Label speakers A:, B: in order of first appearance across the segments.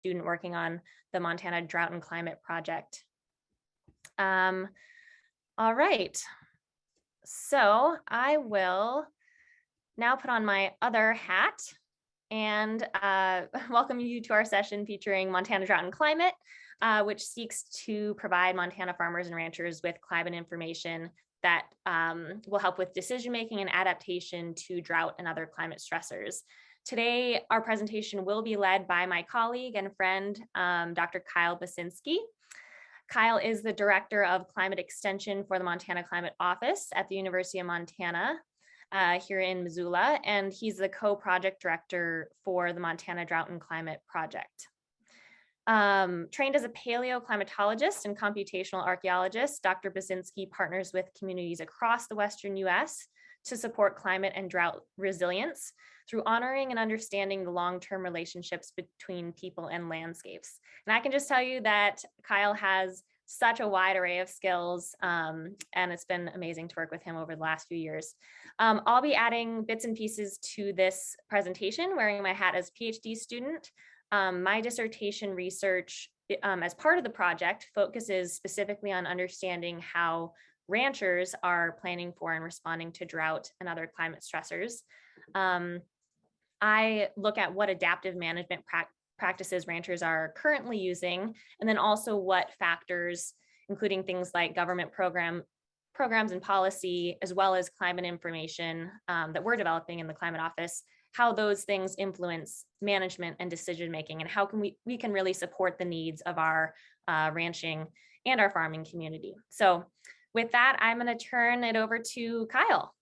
A: student working on the Montana Drought and Climate Project. All right, so I will now put on my other hat and welcome you to our session featuring Montana Drought and Climate, which seeks to provide Montana farmers and ranchers with climate information that will help with decision-making and adaptation to drought and other climate stressors. Today, our presentation will be led by my colleague and friend, Dr. Kyle Bocinsky. Kyle is the Director of Climate Extension for the Montana Climate Office at the University of Montana here in Missoula, and he's the co-project director for the Montana Drought and Climate Project. Trained as a paleoclimatologist and computational archaeologist, Dr. Bocinsky partners with communities across the Western US to support climate and drought resilience through honoring and understanding the long-term relationships between people and landscapes. And I can just tell you that Kyle has such a wide array of skills, and it's been amazing to work with him over the last few years. I'll be adding bits and pieces to this presentation, wearing my hat as PhD student. My dissertation research as part of the project focuses specifically on understanding how ranchers are planning for and responding to drought and other climate stressors. I look at what adaptive management practices ranchers are currently using, and then also what factors, including things like government programs and policy, as well as climate information that we're developing in the Climate Office, how those things influence management and decision making, and how can we can really support the needs of our ranching and our farming community. So with that, I'm going to turn it over to Kyle.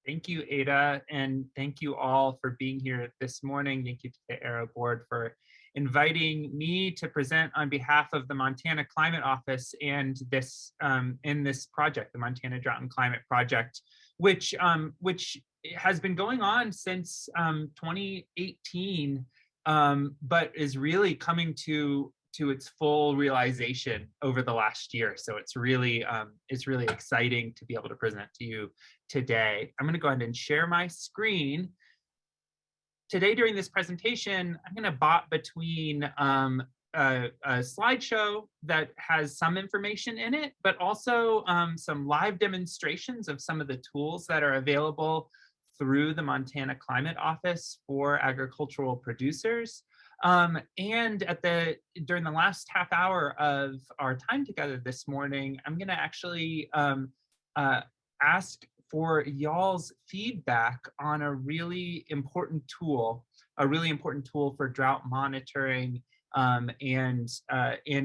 B: Thank you, Ada, and thank you all for being here this morning. Thank you to the Aero Board for inviting me to present on behalf of the Montana Climate Office and this in this project, the Montana Drought and Climate Project, which has been going on since 2018, but is really coming to its full realization over the last year. So it's really exciting to be able to present to you today. I'm going to go ahead and share my screen. Today during this presentation, I'm going to bot between a slideshow that has some information in it, but also some live demonstrations of some of the tools that are available through the Montana Climate Office for agricultural producers. And during the last half hour of our time together this morning, I'm going to actually ask for y'all's feedback on a really important tool for drought monitoring and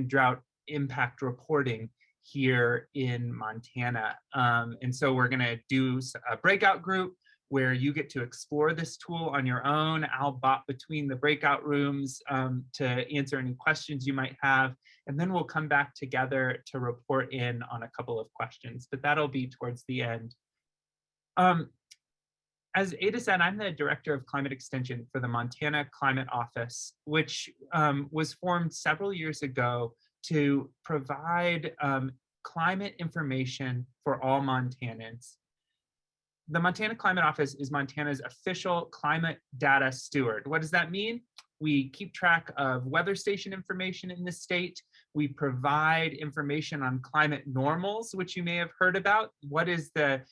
B: drought impact reporting here in Montana. And so we're going to do a breakout group where you get to explore this tool on your own. I'll bot between the breakout rooms to answer any questions you might have, and then we'll come back together to report in on a couple of questions, but that'll be towards the end. As Ada said, I'm the Director of Climate Extension for the Montana Climate Office, which was formed several years ago to provide climate information for all Montanans. The Montana Climate Office is Montana's official climate data steward. What does that mean? We keep track of weather station information in the state. We provide information on climate normals, which you may have heard about. What is the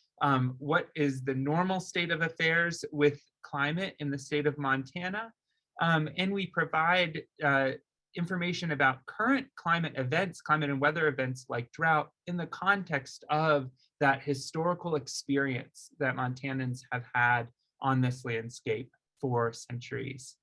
B: normal state of affairs with climate in the state of Montana? And we provide information about current climate events, climate and weather events like drought, in the context of that historical experience that Montanans have had on this landscape for centuries.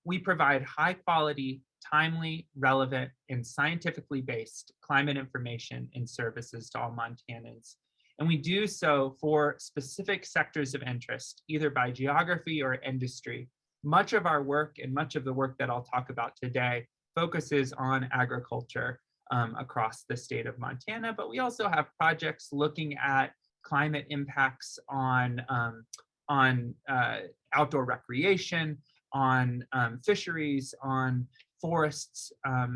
B: We provide high quality, timely, relevant, and scientifically based climate information and services to all Montanans. And we do so for specific sectors of interest, either by geography or industry. Much of our work and much of the work that I'll talk about today focuses on agriculture across the state of Montana, but we also have projects looking at climate impacts on outdoor recreation, on fisheries, on forests,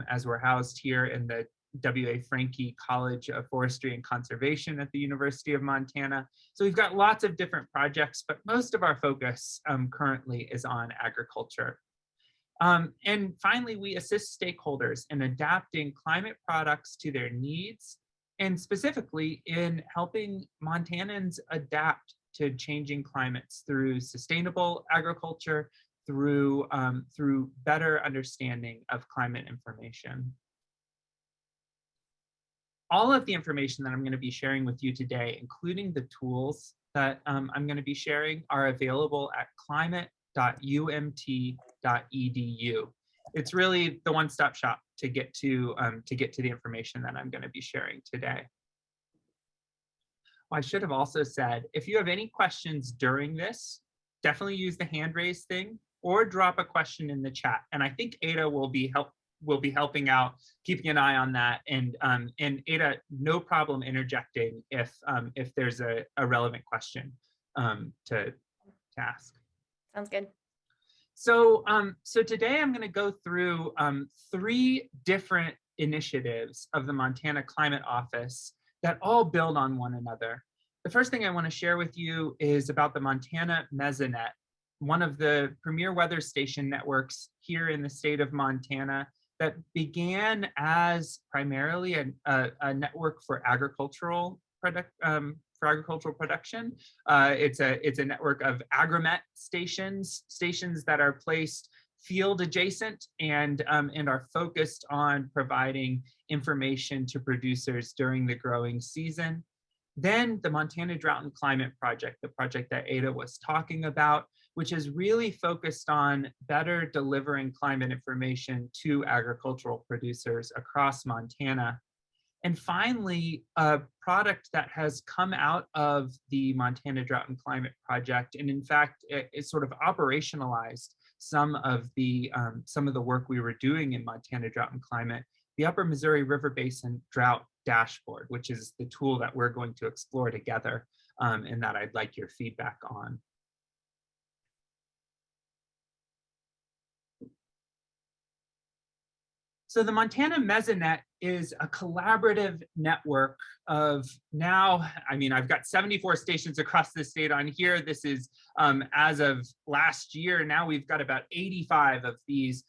B: as we're housed here in the W.A. Franke College of Forestry and Conservation at the University of Montana. So we've got lots of different projects, but most of our focus currently is on agriculture. And finally, we assist stakeholders in adapting climate products to their needs, and specifically in helping Montanans adapt to changing climates through sustainable agriculture, through better understanding of climate information. All of the information that I'm going to be sharing with you today, including the tools that I'm going to be sharing, are available at climate.umt.edu. It's really the one-stop shop to get to the information that I'm going to be sharing today. I should have also said, if you have any questions during this, definitely use the hand raise thing or drop a question in the chat. And I think Ada will be helping out, keeping an eye on that. And Ada, no problem interjecting if there's a relevant question to ask.
A: Sounds good.
B: So today I'm going to go through 3 different initiatives of the Montana Climate Office that all build on one another. The first thing I want to share with you is about the Montana Mesonet, one of the premier weather station networks here in the state of Montana that began as primarily a network for agricultural production. It's a network of agromet stations that are placed field adjacent and are focused on providing information to producers during the growing season. Then the Montana Drought and Climate Project, the project that Ada was talking about, which is really focused on better delivering climate information to agricultural producers across Montana. And finally, a product that has come out of the Montana Drought and Climate Project, and in fact, it sort of operationalized some of the work we were doing in Montana Drought and Climate, the Upper Missouri River Basin Drought Dashboard, which is the tool that we're going to explore together, and that I'd like your feedback on. So the Montana Mesonet is a collaborative network of now, I mean, I've got 74 stations across the state on here. This is as of last year. Now we've got about 85 of these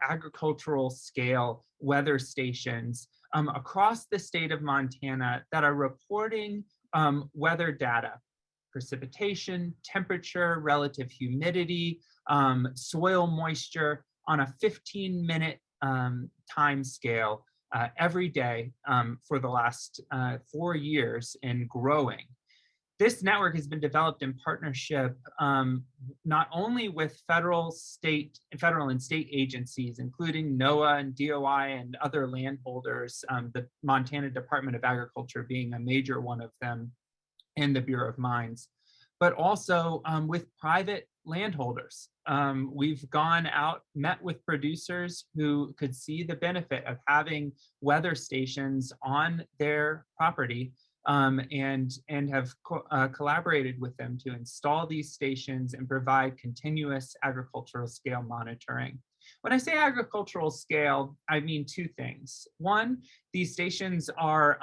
B: agricultural scale weather stations across the state of Montana that are reporting weather data, precipitation, temperature, relative humidity, soil moisture on a 15-minute time scale every day for the last 4 years and growing. This network has been developed in partnership not only with federal and state agencies, including NOAA and DOI and other landholders, the Montana Department of Agriculture being a major one of them, and the Bureau of Mines, but also with private landholders. We've gone out, met with producers who could see the benefit of having weather stations on their property and have collaborated with them to install these stations and provide continuous agricultural scale monitoring. When I say agricultural scale, I mean 2 things. One, these stations are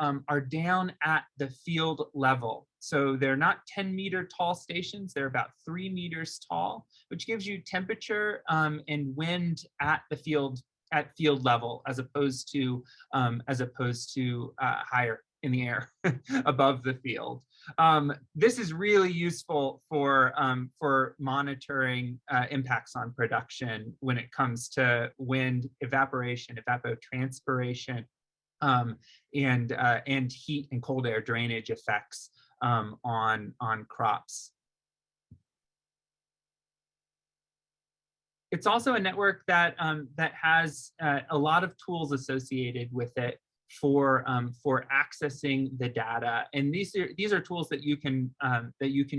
B: down at the field level. So they're not 10-meter tall stations, they're about 3 meters tall, which gives you temperature and wind at the field level, as opposed to higher in the air above the field. This is really useful for monitoring impacts on production when it comes to wind, evaporation, evapotranspiration, and heat and cold air drainage effects on crops. It's also a network that has a lot of tools associated with it for accessing the data, and these are tools that you can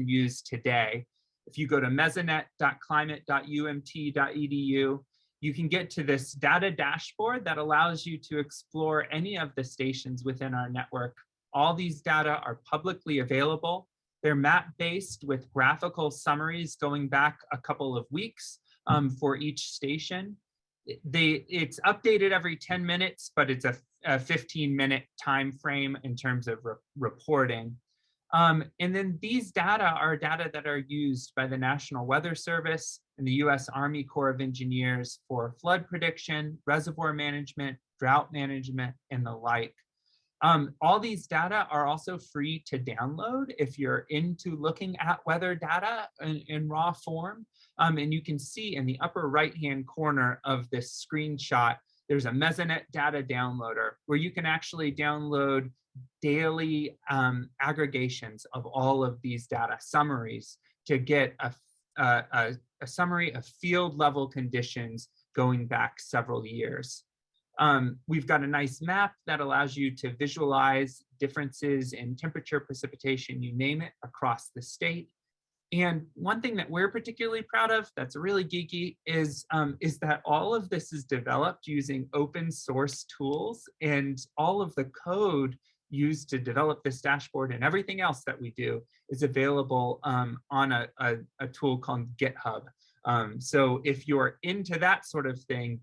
B: use today. If you go to mesonet.climate.umt.edu, you can get to this data dashboard that allows you to explore any of the stations within our network. All these data are publicly available. They're map-based with graphical summaries going back a couple of weeks for each station. It's updated every 10 minutes, but it's a 15-minute time frame in terms of reporting. And then these data are data that are used by the National Weather Service and the US Army Corps of Engineers for flood prediction, reservoir management, drought management, and the like. All these data are also free to download if you're into looking at weather data in raw form. And you can see in the upper right-hand corner of this screenshot, there's a Mesonet data downloader where you can actually download daily aggregations of all of these data summaries to get a summary of field level conditions going back several years. We've got a nice map that allows you to visualize differences in temperature, precipitation, you name it, across the state. And one thing that we're particularly proud of that's really geeky is that all of this is developed using open source tools, and all of the code used to develop this dashboard and everything else that we do is available on a tool called GitHub. So if you're into that sort of thing,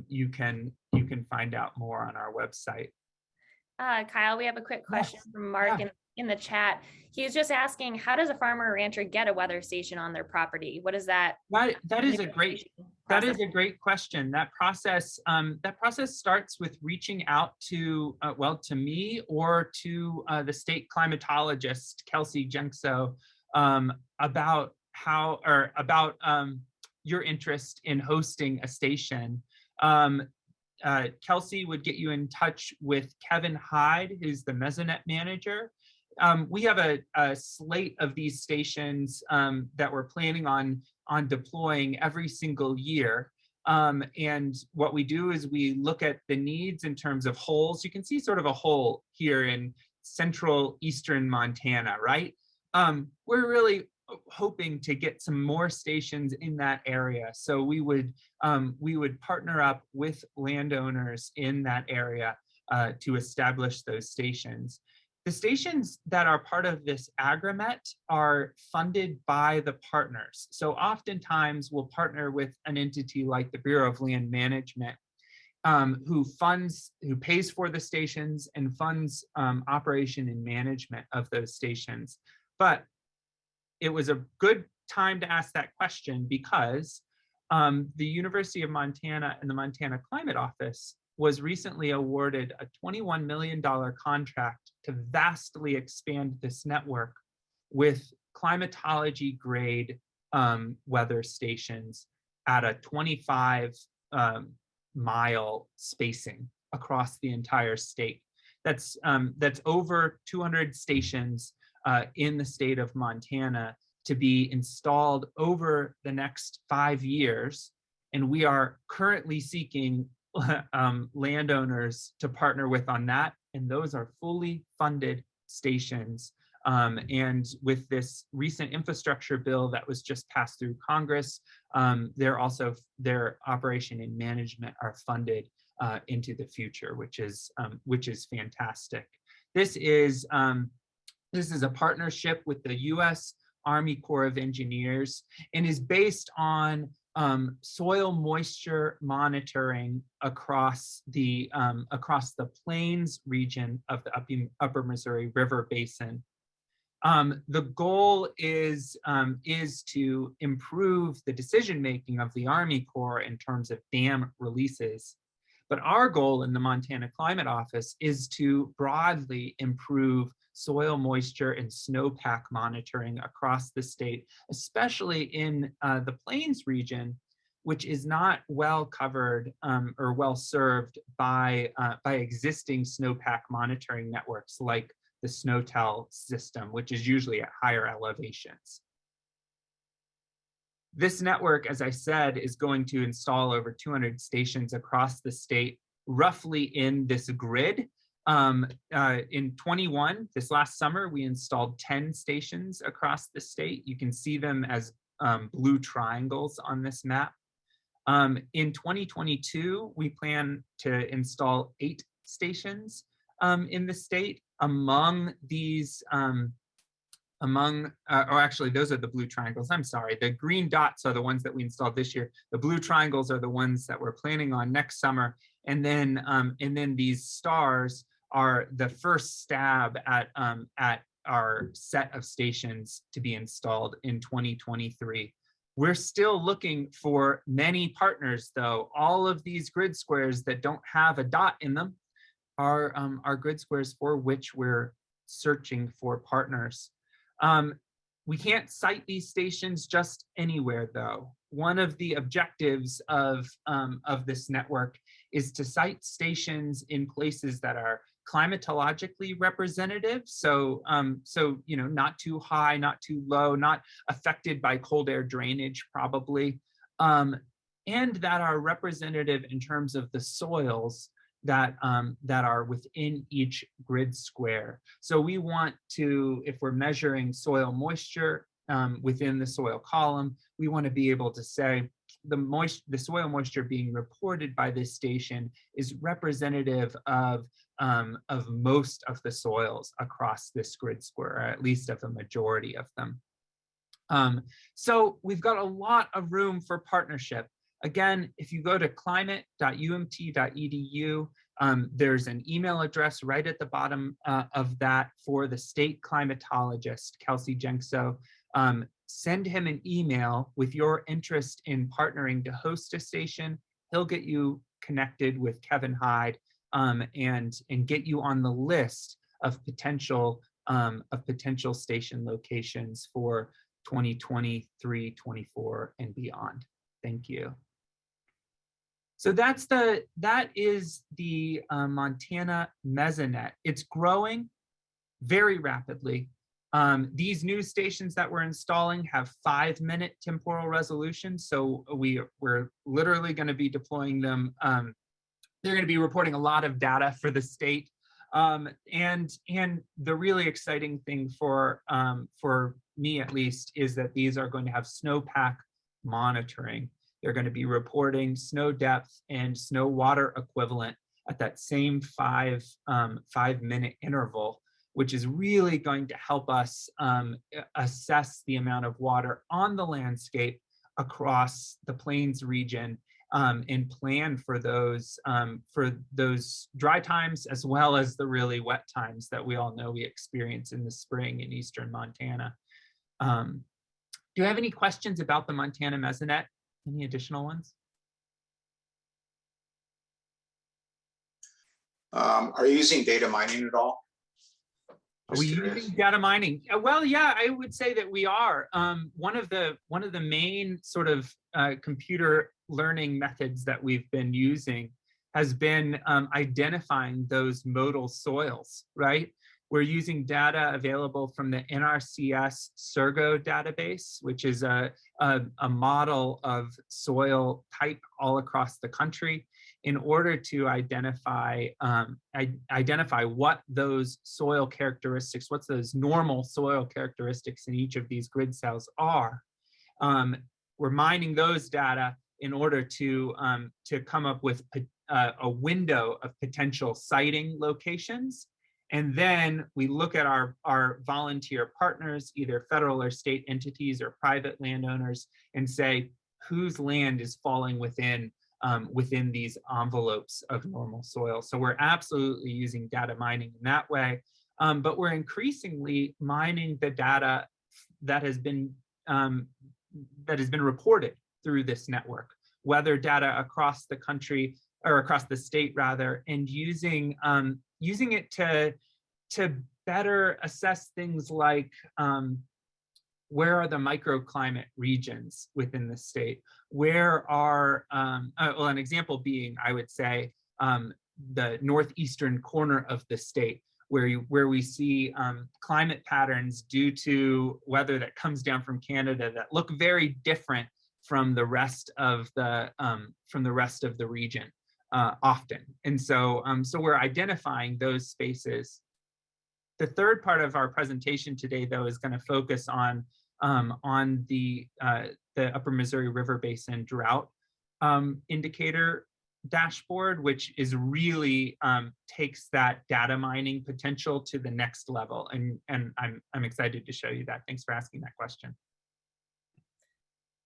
B: you can find out more on our website.
A: Kyle, we have a quick question from Mark in the chat. He was just asking, how does a farmer or rancher get a weather station on their property? What is that?
B: That is a great question. That process starts with reaching out to to me or to the state climatologist Kelsey Jenkso about your interest in hosting a station. Kelsey would get you in touch with Kevin Hyde, who's the Mesonet manager. We have a slate of these stations that we're planning on deploying every single year. And what we do is we look at the needs in terms of holes. You can see sort of a hole here in central eastern Montana, right? We're really hoping to get some more stations in that area. So we would partner up with landowners in that area to establish those stations. The stations that are part of this agreement are funded by the partners. So oftentimes we'll partner with an entity like the Bureau of Land Management, who pays for the stations and funds operation and management of those stations. But it was a good time to ask that question because the University of Montana and the Montana Climate Office was recently awarded a $21 million contract to vastly expand this network with climatology grade weather stations at a 25-mile spacing across the entire state. That's over 200 stations in the state of Montana to be installed over the next 5 years. And we are currently seeking landowners to partner with on that. And those are fully funded stations. And with this recent infrastructure bill that was just passed through Congress, their operation and management are funded into the future, which is fantastic. This is a partnership with the U.S. Army Corps of Engineers and is based on soil moisture monitoring across the plains region of the Upper Missouri River Basin. The goal is to improve the decision-making of the Army Corps in terms of dam releases. But our goal in the Montana Climate Office is to broadly improve soil moisture and snowpack monitoring across the state, especially in the Plains region, which is not well covered or well served by existing snowpack monitoring networks like the SNOTEL system, which is usually at higher elevations. This network, as I said, is going to install over 200 stations across the state, roughly in this grid. In 21, this last summer, we installed 10 stations across the state. You can see them as blue triangles on this map. In 2022, we plan to install 8 stations in the state. Among these, actually, those are the blue triangles. I'm sorry. The green dots are the ones that we installed this year. The blue triangles are the ones that we're planning on next summer. And then these stars are the first stab at our set of stations to be installed in 2023. We're still looking for many partners, though. All of these grid squares that don't have a dot in them are grid squares for which we're searching for partners. We can't site these stations just anywhere, though. One of the objectives of this network is to site stations in places that are climatologically representative. So, not too high, not too low, not affected by cold air drainage, probably, and that are representative in terms of the soils that are within each grid square. So we want to, if we're measuring soil moisture within the soil column, we want to be able to say the soil moisture being reported by this station is representative of most of the soils across this grid square, or at least of a majority of them. So we've got a lot of room for partnership. Again, if you go to climate.umt.edu, there's an email address right at the bottom of that for the state climatologist, Kelsey Jenkso. Send him an email with your interest in partnering to host a station. He'll get you connected with Kevin Hyde and get you on the list of potential station locations for 2023, 24, and beyond. Thank you. So that is the Montana Mesonet. It's growing very rapidly. These new stations that we're installing have 5-minute temporal resolution. So we're literally going to be deploying them. They're going to be reporting a lot of data for the state. And the really exciting thing for me, at least, is that these are going to have snowpack monitoring. They're going to be reporting snow depth and snow water equivalent at that same 5-minute interval, which is really going to help us assess the amount of water on the landscape across the Plains region and plan for those dry times as well as the really wet times that we all know we experience in the spring in eastern Montana. Do you have any questions about the Montana Mesonet? Any additional ones?
C: Are you using data mining at all?
B: Are we using data mining? Well, yeah, I would say that we are. One of the main sort of computer learning methods that we've been using has been identifying those modal soils, right? We're using data available from the NRCS Surgo database, which is a model of soil type all across the country, in order to identify what those soil characteristics, what's those normal soil characteristics in each of these grid cells are. We're mining those data in order to come up with a window of potential siting locations. And then we look at our volunteer partners, either federal or state entities or private landowners, and say whose land is falling within these envelopes of normal soil. So we're absolutely using data mining in that way, but we're increasingly mining the data that has been reported through this network, weather data across the country, or across the state rather, and using it to better assess things like where are the microclimate regions within the state? Where are, well, an example being, I would say, the northeastern corner of the state, where we see climate patterns due to weather that comes down from Canada that look very different from the rest of the region often. And so we're identifying those spaces. The third part of our presentation today, though, is going to focus on the Upper Missouri River Basin drought indicator dashboard, which is really takes that data mining potential to the next level. And I'm excited to show you that. Thanks for asking that question.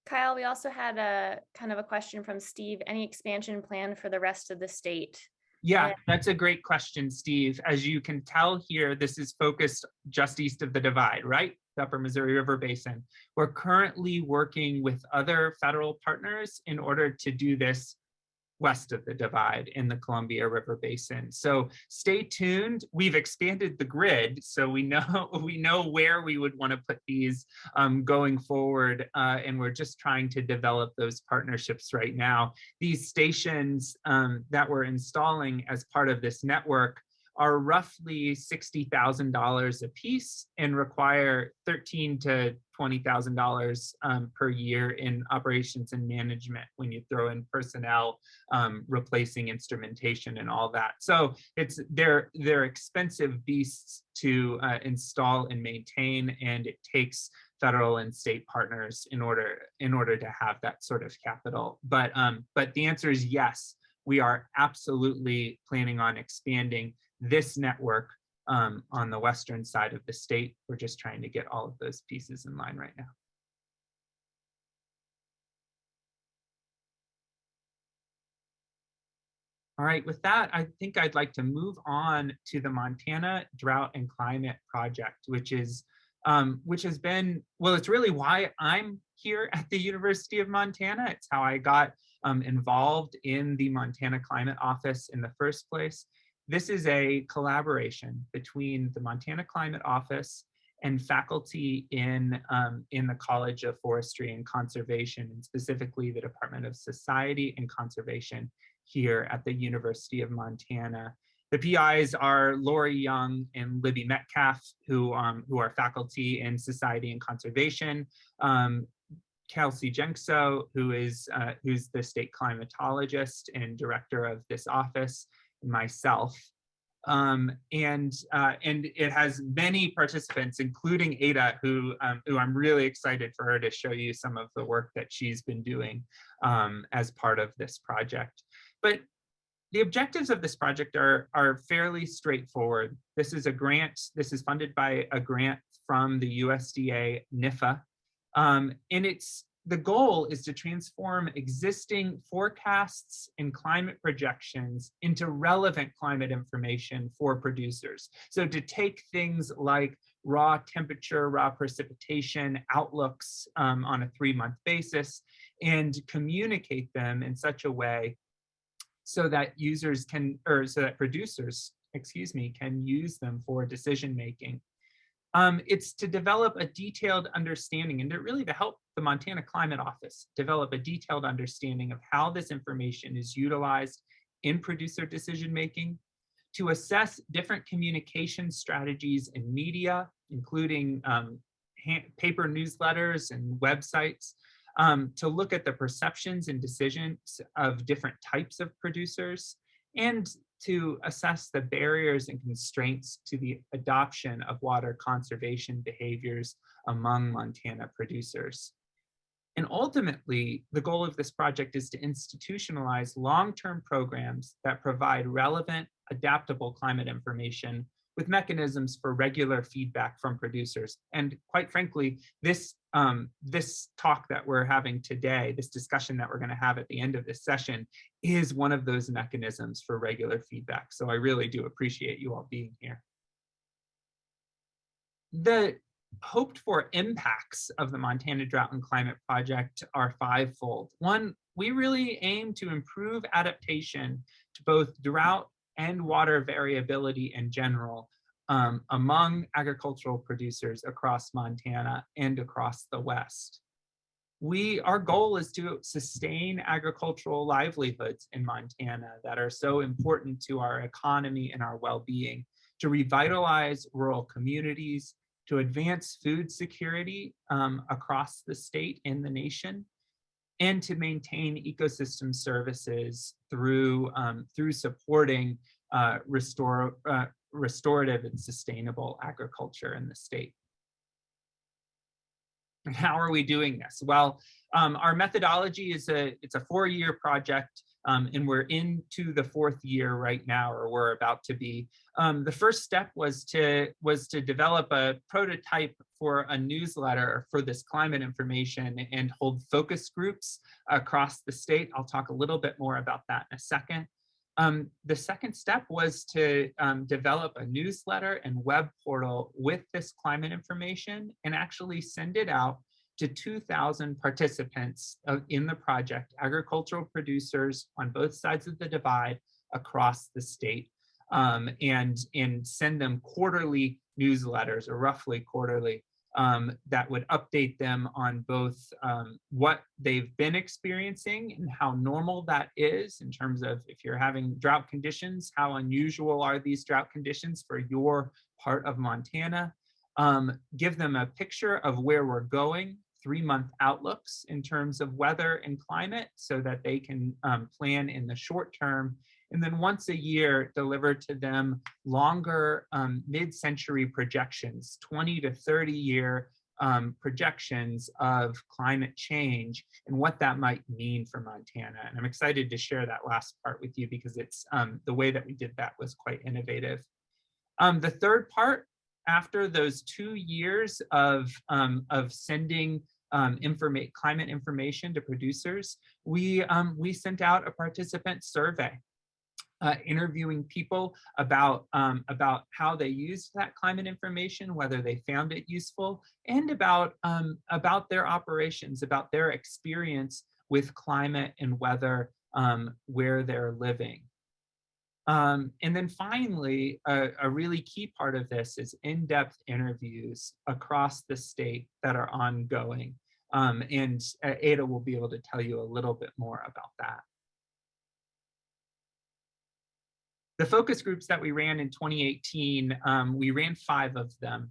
A: Kyle, we also had a kind of a question from Steve. Any expansion plan for the rest of the state?
B: Yeah, that's a great question, Steve. As you can tell here, this is focused just east of the divide, right? the Upper Missouri River Basin. We're currently working with other federal partners in order to do this west of the divide in the Columbia River Basin. So stay tuned. We've expanded the grid, so we know where we would want to put these going forward, and we're just trying to develop those partnerships right now. These stations that we're installing as part of this network are roughly $60,000 a piece and require $13,000 to $20,000 per year in operations and management when you throw in personnel, replacing instrumentation and all that. So they're expensive beasts to install and maintain, and it takes federal and state partners in order to have that sort of capital. But the answer is yes, we are absolutely planning on expanding this network on the western side of the state. We're just trying to get all of those pieces in line right now. All right, with that, I think I'd like to move on to the Montana Drought and Climate Project, which has been, well, it's really why I'm here at the University of Montana. It's how I got involved in the Montana Climate Office in the first place. This is a collaboration between the Montana Climate Office and faculty in the College of Forestry and Conservation, and specifically the Department of Society and Conservation here at the University of Montana. The PIs are Lori Young and Libby Metcalf, who are faculty in Society and Conservation. Kelsey Jenkso, who's the state climatologist and director of this office, myself. And it has many participants, including Ada, who I'm really excited for her to show you some of the work that she's been doing as part of this project. But the objectives of this project are fairly straightforward. This is a grant. This is funded by a grant from the USDA NIFA. And the goal is to transform existing forecasts and climate projections into relevant climate information for producers. So to take things like raw temperature, raw precipitation outlooks on a 3-month basis and communicate them in such a way so that producers, can use them for decision making. It's to develop a detailed understanding and to help the Montana Climate Office develop a detailed understanding of how this information is utilized in producer decision making, to assess different communication strategies in media, including paper newsletters and websites, to look at the perceptions and decisions of different types of producers, and to assess the barriers and constraints to the adoption of water conservation behaviors among Montana producers. And ultimately, the goal of this project is to institutionalize long-term programs that provide relevant, adaptable climate information with mechanisms for regular feedback from producers. And quite frankly, this talk that we're having today, this discussion that we're going to have at the end of this session, is one of those mechanisms for regular feedback. So I really do appreciate you all being here. The hoped for impacts of the Montana Drought and Climate Project are fivefold. One, we really aim to improve adaptation to both drought and water variability in general among agricultural producers across Montana and across the West. Our goal is to sustain agricultural livelihoods in Montana that are so important to our economy and our well-being, to revitalize rural communities, to advance food security across the state and the nation, and to maintain ecosystem services through supporting restorative and sustainable agriculture in the state. And how are we doing this? Well, our methodology is it's a 4-year project, and we're into the 4th year right now, or we're about to be. The first step was to develop a prototype for a newsletter for this climate information and hold focus groups across the state. I'll talk a little bit more about that in a second. The second step was to develop a newsletter and web portal with this climate information and actually send it out to 2,000 participants in the project, agricultural producers on both sides of the divide across the state, and send them quarterly newsletters, or roughly quarterly, that would update them on both what they've been experiencing and how normal that is in terms of if you're having drought conditions, how unusual are these drought conditions for your part of Montana. Give them a picture of where we're going, 3-month outlooks in terms of weather and climate so that they can plan in the short term. And then once a year, deliver to them longer mid-century projections, 20 to 30 year projections of climate change and what that might mean for Montana. And I'm excited to share that last part with you because it's the way that we did that was quite innovative. The third part, after those 2 years of sending climate information to producers, we sent out a participant survey. Interviewing people about how they used that climate information, whether they found it useful, and about their operations, about their experience with climate and weather where they're living. And then finally, a really key part of this is in-depth interviews across the state that are ongoing. And Ada will be able to tell you a little bit more about that. The focus groups that we ran in 2018, we ran 5 of them,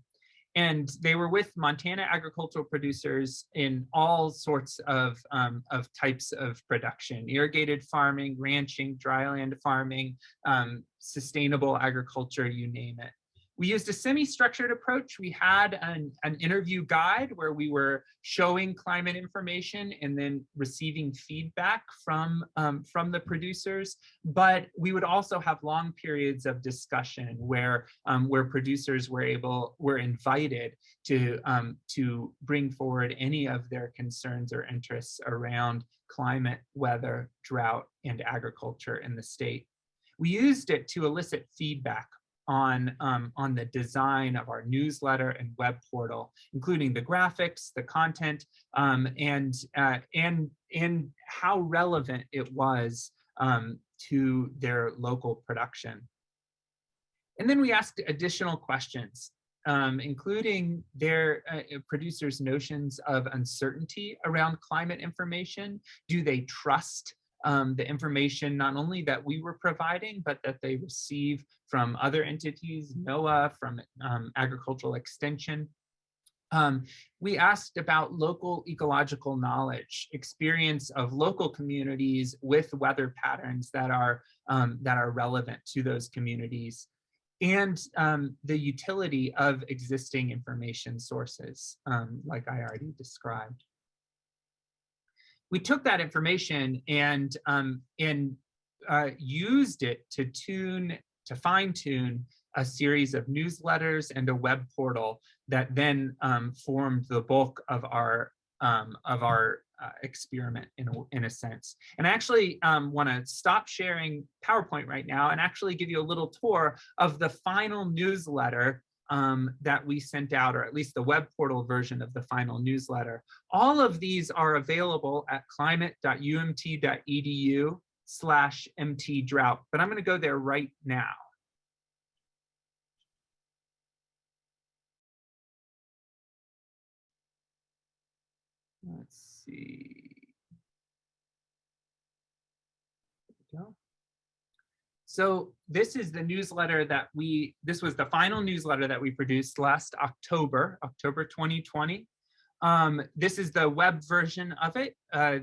B: and they were with Montana agricultural producers in all sorts of types of production: irrigated farming, ranching, dryland farming, sustainable agriculture, you name it. We used a semi-structured approach. We had an interview guide where we were showing climate information and then receiving feedback from the producers. But we would also have long periods of discussion where producers were invited to bring forward any of their concerns or interests around climate, weather, drought, and agriculture in the state. We used it to elicit feedback on the design of our newsletter and web portal, including the graphics, the content, and how relevant it was to their local production. And then we asked additional questions, including their producers' notions of uncertainty around climate information. Do they trust the information not only that we were providing, but that they receive from other entities, NOAA, from agricultural extension? We asked about local ecological knowledge, experience of local communities with weather patterns that are relevant to those communities, and the utility of existing information sources, like I already described. We took that information and used it to fine-tune a series of newsletters and a web portal that then formed the bulk of our experiment in a sense. And I actually want to stop sharing PowerPoint right now and actually give you a little tour of the final newsletter that we sent out, or at least the web portal version of the final newsletter. All of these are available at climate.umt.edu/mtdrought, but I'm going to go there right now. Let's see. There we go. So this is the newsletter this was the final newsletter that we produced last October 2020. This is the web version of it.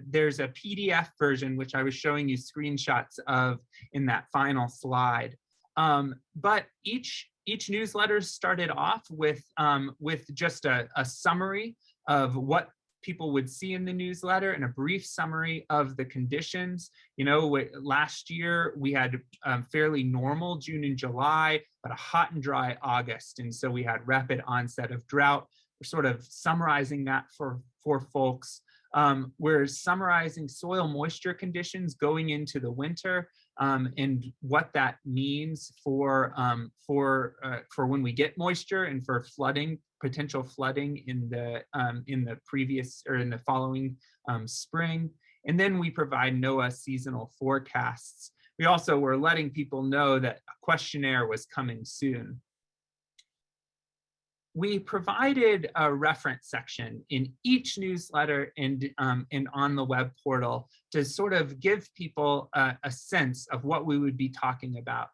B: There's a PDF version, which I was showing you screenshots of in that final slide. But each newsletter started off with just a summary of what people would see in the newsletter and a brief summary of the conditions. You know, last year we had fairly normal June and July, but a hot and dry August. And so we had rapid onset of drought. We're sort of summarizing that for folks. We're summarizing soil moisture conditions going into the winter, and what that means for when we get moisture and for flooding, potential flooding in the previous or in the following spring. And then we provide NOAA seasonal forecasts. We also were letting people know that a questionnaire was coming soon. We provided a reference section in each newsletter and on the web portal to sort of give people a sense of what we would be talking about.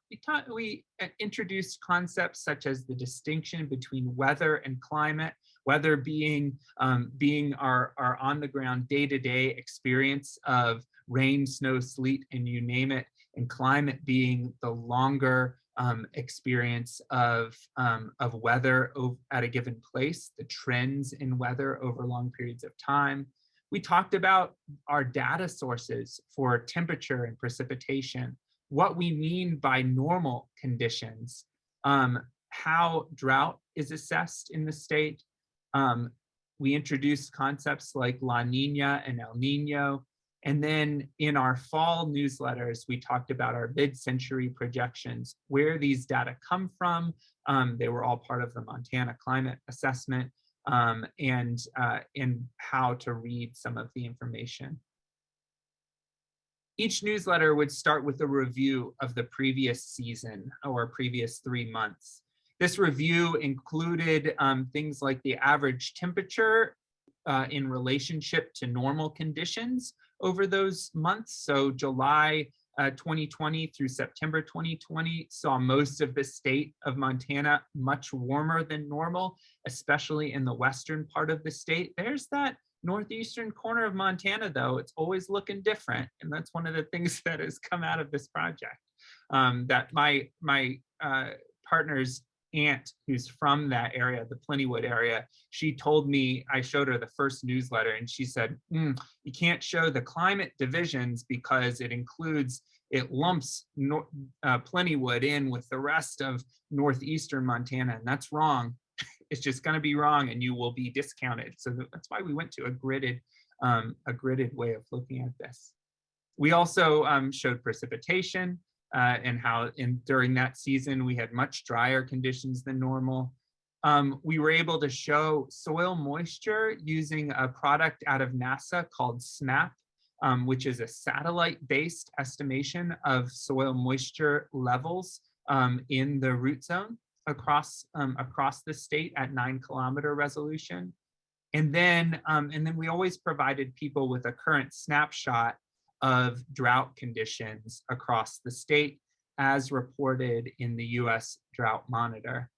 B: We introduced concepts such as the distinction between weather and climate, weather being our on-the-ground day-to-day experience of rain, snow, sleet, and you name it, and climate being the longer experience of weather at a given place, the trends in weather over long periods of time. We talked about our data sources for temperature and precipitation, what we mean by normal conditions, how drought is assessed in the state. We introduced concepts like La Nina and El Nino. And then in our fall newsletters, we talked about our mid-century projections, where these data come from. They were all part of the Montana Climate Assessment, and how to read some of the information. Each newsletter would start with a review of the previous season or previous 3 months. This review included things like the average temperature in relationship to normal conditions over those months. So July 2020 through September 2020 saw most of the state of Montana much warmer than normal, especially in the western part of the state. There's that northeastern corner of Montana, though. It's always looking different. And that's one of the things that has come out of this project. That my partner's aunt, who's from that area, the Plentywood area, she told me, I showed her the first newsletter and she said, you can't show the climate divisions because it lumps Plentywood in with the rest of northeastern Montana, and that's wrong. It's just going to be wrong and you will be discounted. So that's why we went to a gridded way of looking at this. We also showed precipitation, and how during that season we had much drier conditions than normal. We were able to show soil moisture using a product out of NASA called SNAP, which is a satellite-based estimation of soil moisture levels in the root zone across the state at 9-kilometer resolution. And then we always provided people with a current snapshot of drought conditions across the state as reported in the US Drought Monitor.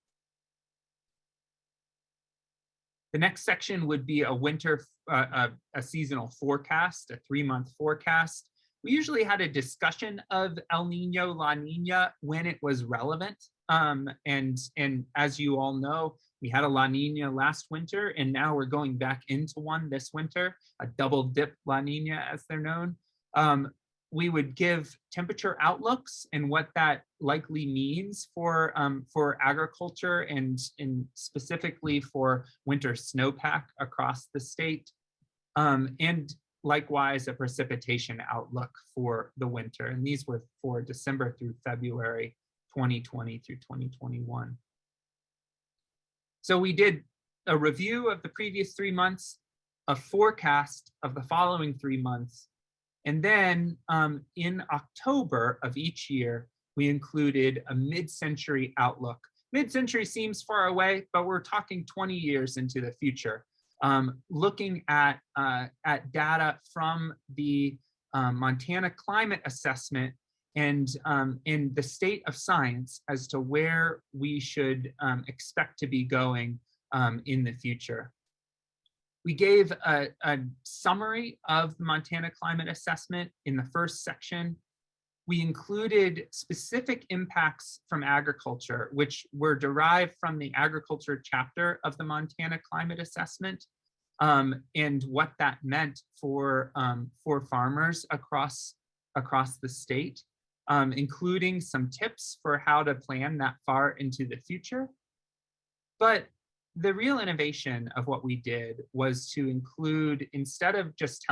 B: The next section would be a seasonal forecast, a 3-month forecast. We usually had a discussion of El Nino, La Nina when it was relevant. And as you all know, we had a La Nina last winter, and now we're going back into one this winter, a double dip La Nina as they're known. We would give temperature outlooks and what that likely means for agriculture and specifically for winter snowpack across the state, and likewise a precipitation outlook for the winter. And these were for December through February 2020 through 2021. So we did a review of the previous 3 months, a forecast of the following 3 months, and then in October of each year, we included a mid-century outlook. Mid-century seems far away, but we're talking 20 years into the future, looking at data from the Montana Climate Assessment and in the state of science as to where we should expect to be going in the future. We gave a summary of the Montana Climate Assessment in the first section. We included specific impacts from agriculture, which were derived from the agriculture chapter of the Montana Climate Assessment, and what that meant for farmers across the state, including some tips for how to plan that far into the future. But the real innovation of what we did was to include, instead of just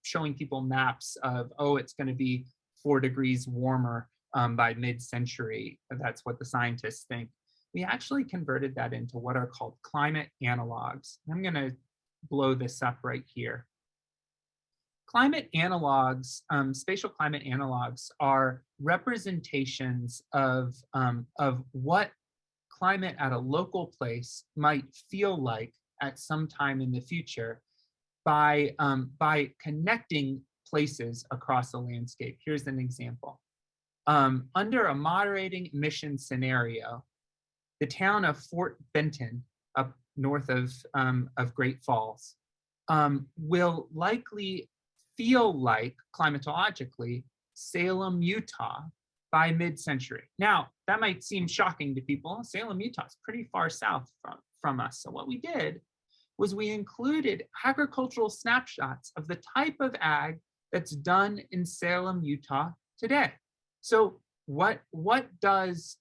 B: showing people maps of, oh, it's going to be 4 degrees warmer by mid-century, that's what the scientists think, we actually converted that into what are called climate analogs. I'm going to blow this up right here. Climate analogs, spatial climate analogs, are representations of what climate at a local place might feel like at some time in the future by connecting places across a landscape. Here's an example. Under a moderating emission scenario, the town of Fort Benton, up north of Great Falls, will likely feel like, climatologically, Salem, Utah by mid-century. Now, that might seem shocking to people. Salem, Utah is pretty far south from us. So what we did was we included agricultural snapshots of the type of ag that's done in Salem, Utah today. So what does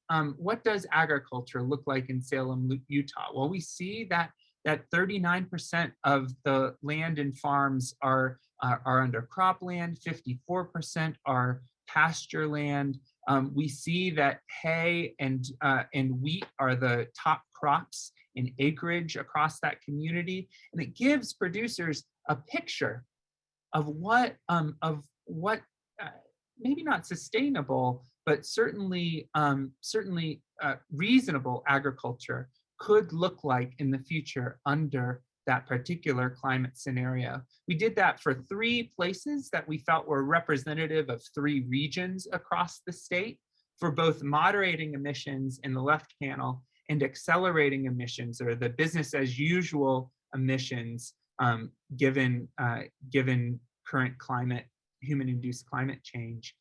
B: agriculture look like in Salem, Utah? Well, we see that 39% of the land and farms are under cropland, 54% are pasture land. We see that hay and wheat are the top crops in acreage across that community, and it gives producers a picture of what maybe not sustainable, but certainly reasonable agriculture could look like in the future under that particular climate scenario. We did that for 3 places that we felt were representative of 3 regions across the state, for both moderating emissions in the left panel and accelerating emissions, or the business as usual emissions, given current climate, human-induced climate change,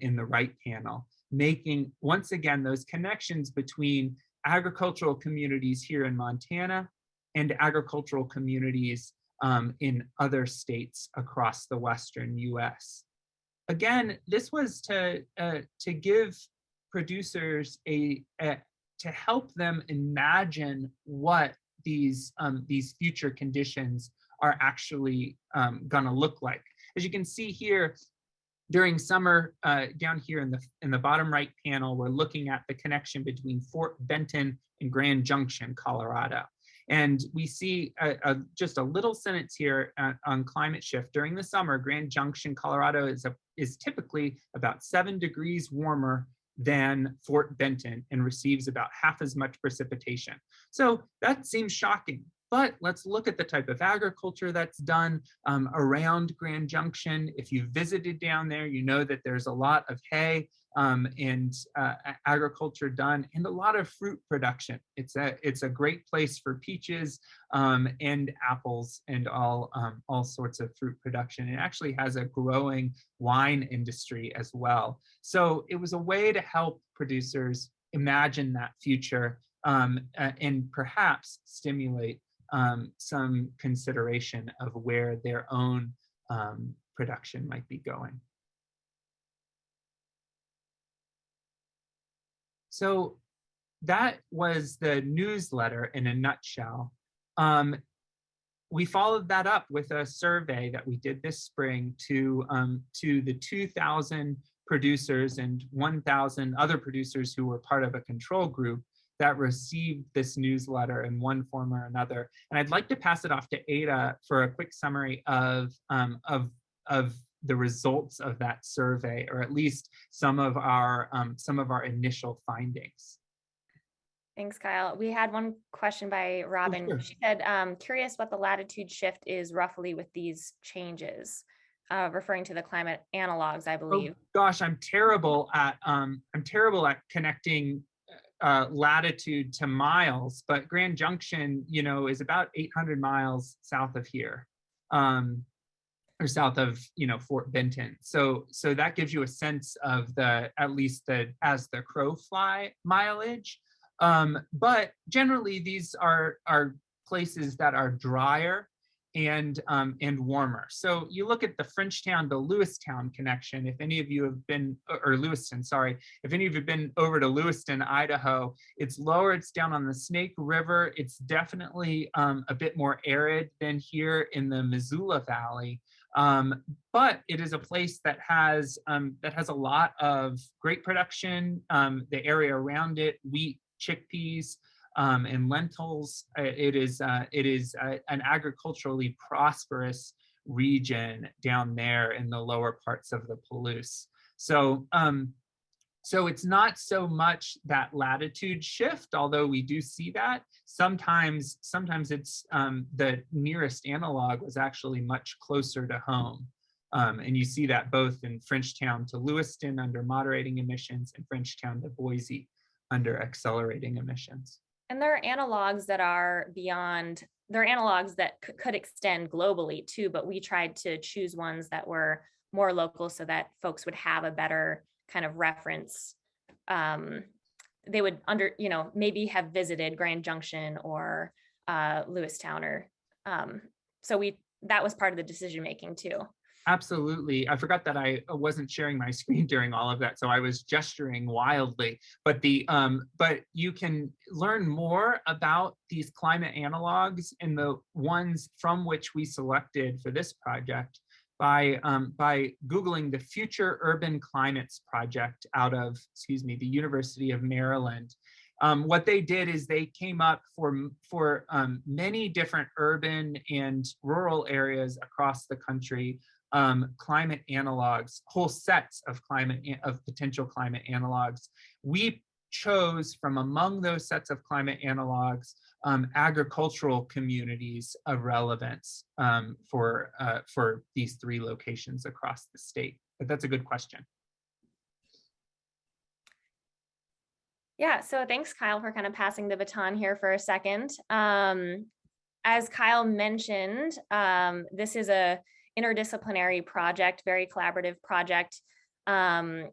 B: in the right panel, making, once again, those connections between agricultural communities here in Montana and agricultural communities in other states across the Western US. Again, this was to give producers to help them imagine what these future conditions are actually gonna look like. As you can see here, during summer, down here in the bottom right panel, we're looking at the connection between Fort Benton and Grand Junction, Colorado. And we see just a little sentence here on climate shift. During the summer, Grand Junction, Colorado is typically about 7 degrees warmer than Fort Benton and receives about half as much precipitation. So that seems shocking. But let's look at the type of agriculture that's done around Grand Junction. If you've visited down there, you know that there's a lot of hay and agriculture done, and a lot of fruit production. It's a great place for peaches and apples and all sorts of fruit production. It actually has a growing wine industry as well. So it was a way to help producers imagine that future and perhaps stimulate some consideration of where their own production might be going. So that was the newsletter in a nutshell. We followed that up with a survey that we did this spring to the 2,000 producers and 1,000 other producers who were part of a control group that received this newsletter in one form or another. And I'd like to pass it off to Ada for a quick summary of the results of that survey, or at least some of our initial findings.
A: Thanks, Kyle. We had one question by Robin.
B: Oh, sure.
A: She said, curious what the latitude shift is roughly with these changes, referring to the climate analogs, I believe.
B: Oh, gosh, I'm terrible at connecting latitude to miles, but Grand Junction, is about 800 miles south of here, or south of, Fort Benton. So that gives you a sense of at least the as the crow fly mileage. But generally, these are places that are drier and warmer. So you look at the Frenchtown to Lewistown connection. If any of you have been, or Lewiston, sorry, if any of you have been over to Lewiston, Idaho, it's lower. It's down on the Snake River. It's definitely a bit more arid than here in the Missoula Valley. But it is a place that has a lot of grape production. The area around it, wheat, chickpeas, and lentils. It is an agriculturally prosperous region down there in the lower parts of the Palouse. So so it's not so much that latitude shift, although we do see that. Sometimes it's the nearest analog was actually much closer to home. And you see that both in Frenchtown to Lewiston under moderating emissions and Frenchtown to Boise under accelerating emissions.
A: And there are analogs that are beyond, there are analogs that could extend globally too, but we tried to choose ones that were more local so that folks would have a better kind of reference. They would maybe have visited Grand Junction or Lewistown, or so that was part of the decision making too.
B: Absolutely. I forgot that I wasn't sharing my screen during all of that, so I was gesturing wildly. But but you can learn more about these climate analogs and the ones from which we selected for this project by Googling the Future Urban Climates Project out of, the University of Maryland. What they did is they came up for many different urban and rural areas across the country, climate analogs, whole sets of potential climate analogs. We chose from among those sets of climate analogs agricultural communities of relevance for these 3 locations across the state. But that's a good question.
A: Yeah, so thanks, Kyle, for kind of passing the baton here for a second. As Kyle mentioned, this is a interdisciplinary project, very collaborative project. And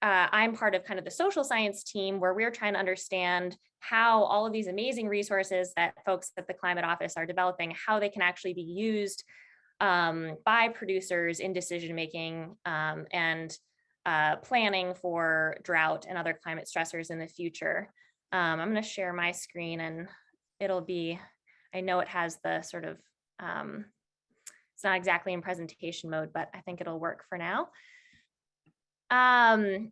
A: I'm part of kind of the social science team where we're trying to understand how all of these amazing resources that folks at the Climate Office are developing, how they can actually be used by producers in decision-making and planning for drought and other climate stressors in the future. I'm going to share my screen and it'll be, I know it has the sort of, it's not exactly in presentation mode, but I think it'll work for now. And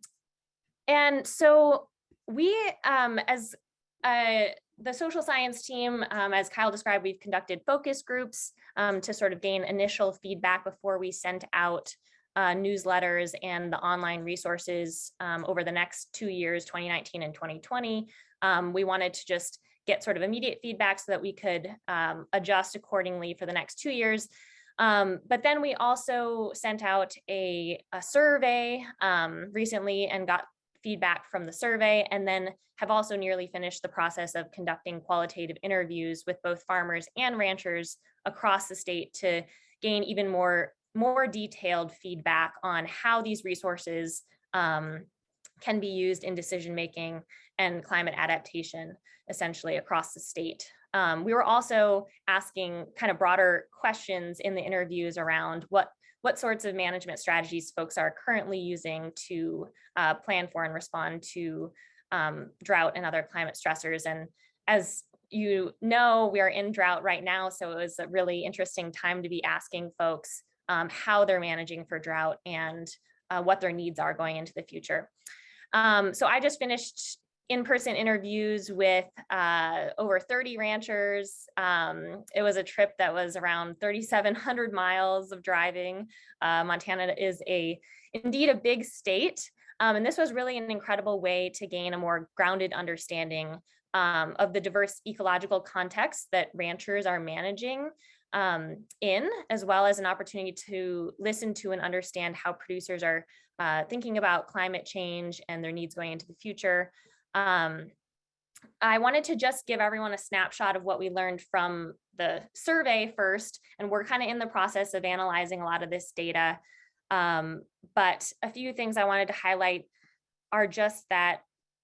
A: so we, as the social science team, as Kyle described, we've conducted focus groups to sort of gain initial feedback before we sent out newsletters and the online resources over the next 2 years, 2019 and 2020. We wanted to just get sort of immediate feedback so that we could adjust accordingly for the next 2 years. But then we also sent out a survey recently and got feedback from the survey, and then have also nearly finished the process of conducting qualitative interviews with both farmers and ranchers across the state to gain even more detailed feedback on how these resources can be used in decision-making and climate adaptation, essentially across the state. We were also asking kind of broader questions in the interviews around what sorts of management strategies folks are currently using to plan for and respond to drought and other climate stressors. And as you know, we are in drought right now, so it was a really interesting time to be asking folks how they're managing for drought and what their needs are going into the future. So I just finished in-person interviews with over 30 ranchers. It was a trip that was around 3,700 miles of driving. Montana is indeed a big state. And this was really an incredible way to gain a more grounded understanding of the diverse ecological context that ranchers are managing in, as well as an opportunity to listen to and understand how producers are thinking about climate change and their needs going into the future. I wanted to just give everyone a snapshot of what we learned from the survey first, and we're kind of in the process of analyzing a lot of this data. But a few things I wanted to highlight are just that,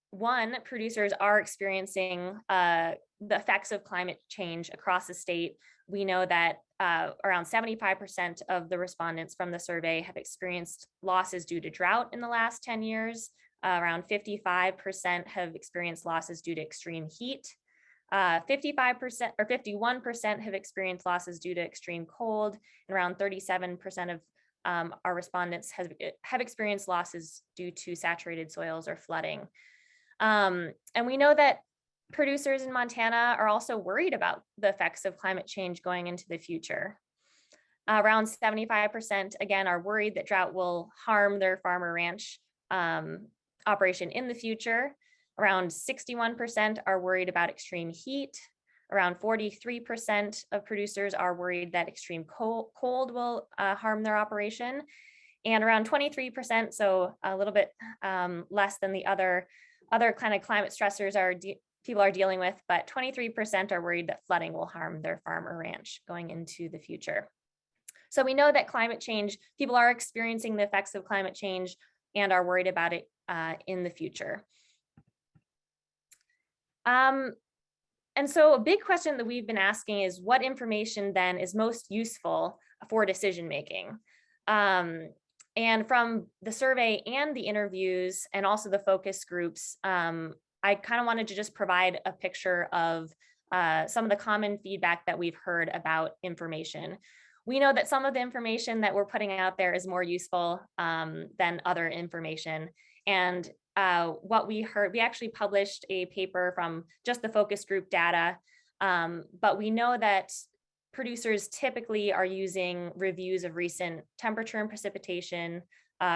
A: one, producers are experiencing the effects of climate change across the state We know that around 75% of the respondents from the survey have experienced losses due to drought in the last 10 years. Around 55% have experienced losses due to extreme heat. 55% or 51% have experienced losses due to extreme cold, and around 37% of our respondents have experienced losses due to saturated soils or flooding. And we know that producers in Montana are also worried about the effects of climate change going into the future. Around 75%, again, are worried that drought will harm their farm or ranch operation in the future. Around 61% are worried about extreme heat. Around 43% of producers are worried that extreme cold will harm their operation. And around 23%, so a little bit less than the other kind of climate stressors people are dealing with, but 23% are worried that flooding will harm their farm or ranch going into the future. So we know that climate change, people are experiencing the effects of climate change and are worried about it in the future. And so a big question that we've been asking is what information then is most useful for decision making? And from the survey and the interviews and also the focus groups, I kind of wanted to just provide a picture of some of the common feedback that we've heard about information. We know that some of the information that we're putting out there is more useful than other information. And what we heard, we actually published a paper from just the focus group data, but we know that producers typically are using reviews of recent temperature and precipitation,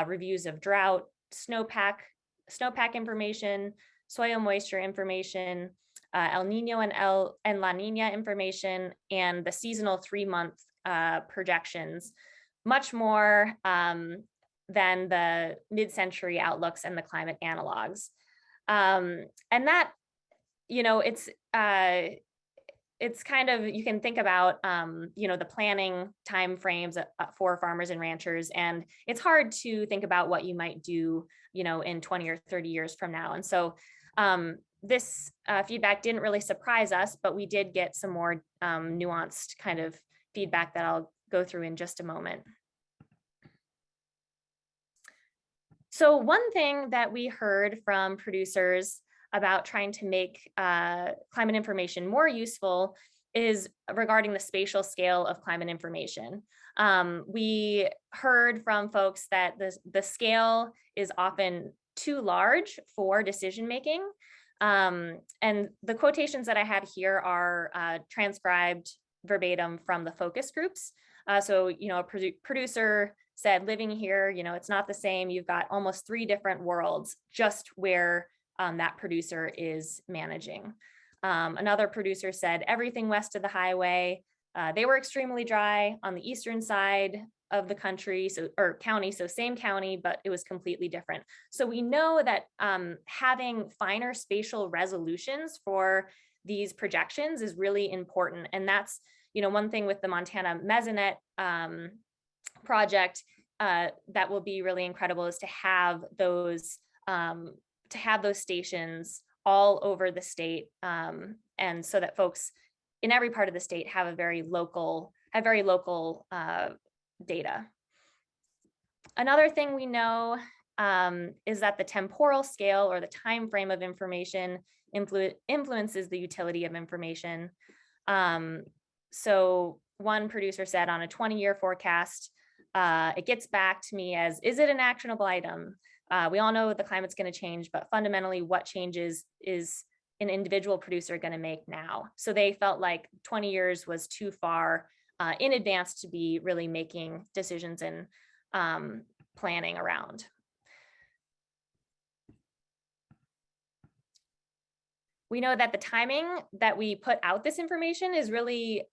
A: reviews of drought, snowpack information, soil moisture information, El Nino and La Nina information, and the seasonal 3-month projections, much more than the mid-century outlooks and the climate analogs. And that, you know, it's kind of, you can think about, you know, the planning timeframes for farmers and ranchers, and it's hard to think about what you might do, you know, in 20 or 30 years from now. And so this feedback didn't really surprise us, but we did get some more nuanced kind of feedback that I'll go through in just a moment. So one thing that we heard from producers about trying to make climate information more useful is regarding the spatial scale of climate information. We heard from folks that the scale is often too large for decision making. And the quotations that I had here are transcribed verbatim from the focus groups. So, you know, a producer said, living here, you know, it's not the same. You've got almost 3 different worlds just where that producer is managing. Another producer said, everything west of the highway, they were extremely dry on the eastern side of the country, or county, so same county, but it was completely different. So we know that having finer spatial resolutions for these projections is really important. And that's, you know, one thing with the Montana Mesonet project that will be really incredible is to have those stations all over the state, and so that folks in every part of the state have very local data. Another thing we know is that the temporal scale, or the time frame of information, influences the utility of information. So one producer said, on a 20-year forecast, it gets back to me as, is it an actionable item? We all know the climate's going to change, but fundamentally what changes is an individual producer going to make now? So they felt like 20 years was too far in advance to be really making decisions and planning around. We know that the timing that we put out this information is really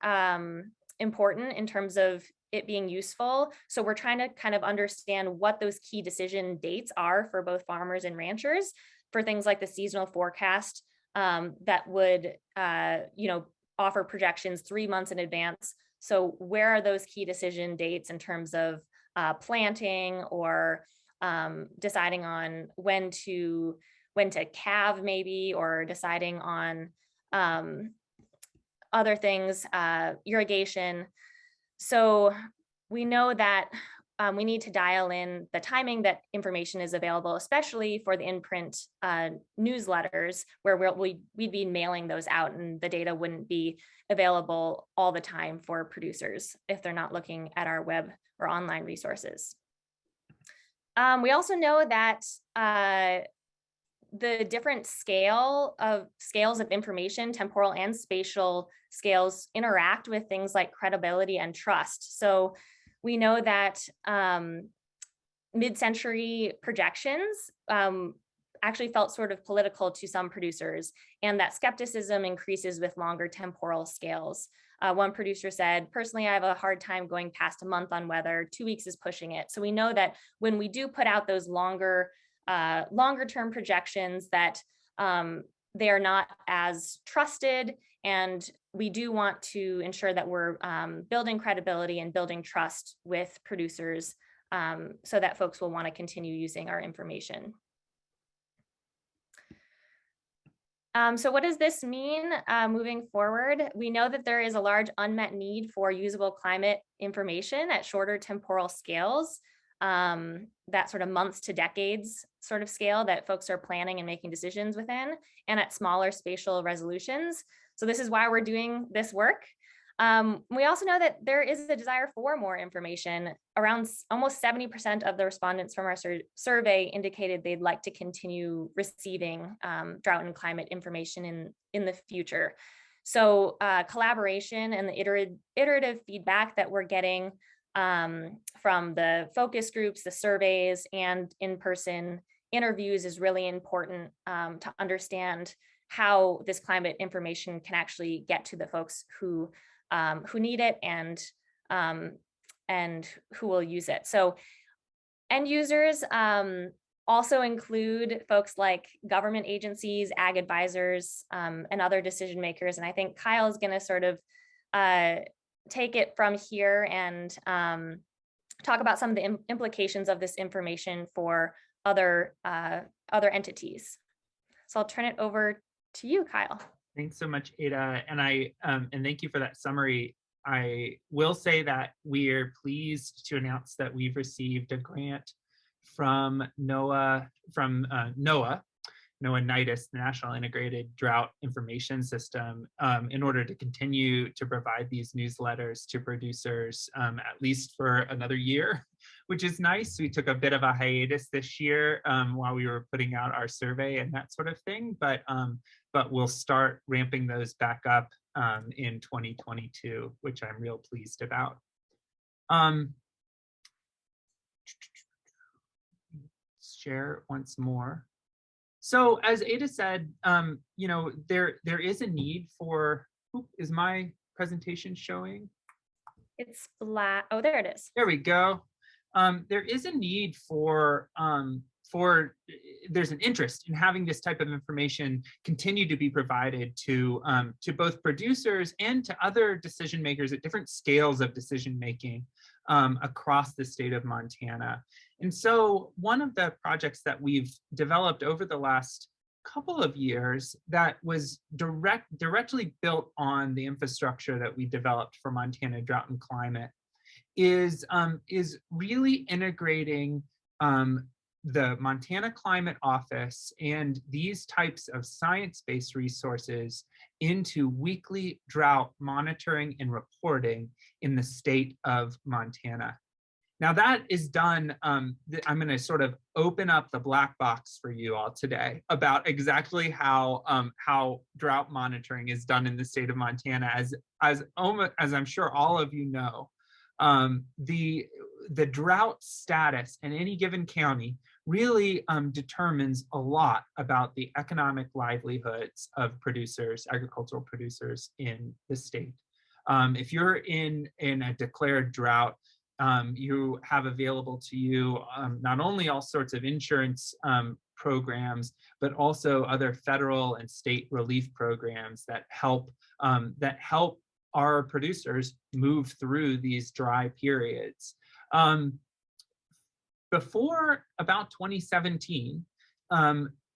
A: important in terms of it being useful. So we're trying to kind of understand what those key decision dates are for both farmers and ranchers for things like the seasonal forecast that would, you know, offer projections 3 months in advance. So where are those key decision dates in terms of planting or deciding on when to calve maybe, or deciding on other things, irrigation. So we know that we need to dial in the timing that information is available, especially for the in-print newsletters, where we'd be mailing those out, and the data wouldn't be available all the time for producers if they're not looking at our web or online resources. We also know that the different scales of information, temporal and spatial scales, interact with things like credibility and trust. So we know that mid-century projections actually felt sort of political to some producers, and that skepticism increases with longer temporal scales. One producer said, personally, I have a hard time going past a month on weather. 2 weeks is pushing it. So we know that when we do put out those longer term projections, that they are not as trusted, and we do want to ensure that we're building credibility and building trust with producers so that folks will want to continue using our information. So what does this mean moving forward? We know that there is a large unmet need for usable climate information at shorter temporal scales, that sort of months to decades sort of scale that folks are planning and making decisions within, and at smaller spatial resolutions. So this is why we're doing this work. We also know that there is a desire for more information. Around almost 70% of the respondents from our survey indicated they'd like to continue receiving drought and climate information in the future. So collaboration and the iterative feedback that we're getting from the focus groups, the surveys, and in-person interviews is really important to understand how this climate information can actually get to the folks who need it and who will use it. So end users also include folks like government agencies, ag advisors, and other decision makers. And I think Kyle is going to sort of take it from here and talk about some of the implications of this information for other entities. So I'll turn it over to you, Kyle.
B: Thanks so much, Ada, and thank you for that summary. I will say that we're pleased to announce that we've received a grant from NOAA, NIDIS, the National Integrated Drought Information System, in order to continue to provide these newsletters to producers at least for another year, which is nice. We took a bit of a hiatus this year while we were putting out our survey and that sort of thing, but we'll start ramping those back up in 2022, which I'm real pleased about. Share once more. So as Ada said, you know, there is a need for, is my presentation showing?
A: It's flat. Oh, there it is.
B: There we go. There is a need for there's an interest in having this type of information continue to be provided to both producers and to other decision makers at different scales of decision making across the state of Montana. And so one of the projects that we've developed over the last couple of years that was directly built on the infrastructure that we developed for Montana Drought and Climate is really integrating the Montana Climate Office and these types of science-based resources into weekly drought monitoring and reporting in the state of Montana. Now that is done, I'm going to sort of open up the black box for you all today about exactly how drought monitoring is done in the state of Montana. As I'm sure all of you know, the drought status in any given county really determines a lot about the economic livelihoods of producers, agricultural producers in the state. If you're in a declared drought, you have available to you not only all sorts of insurance programs, but also other federal and state relief programs that help our producers move through these dry periods. Before about 2017,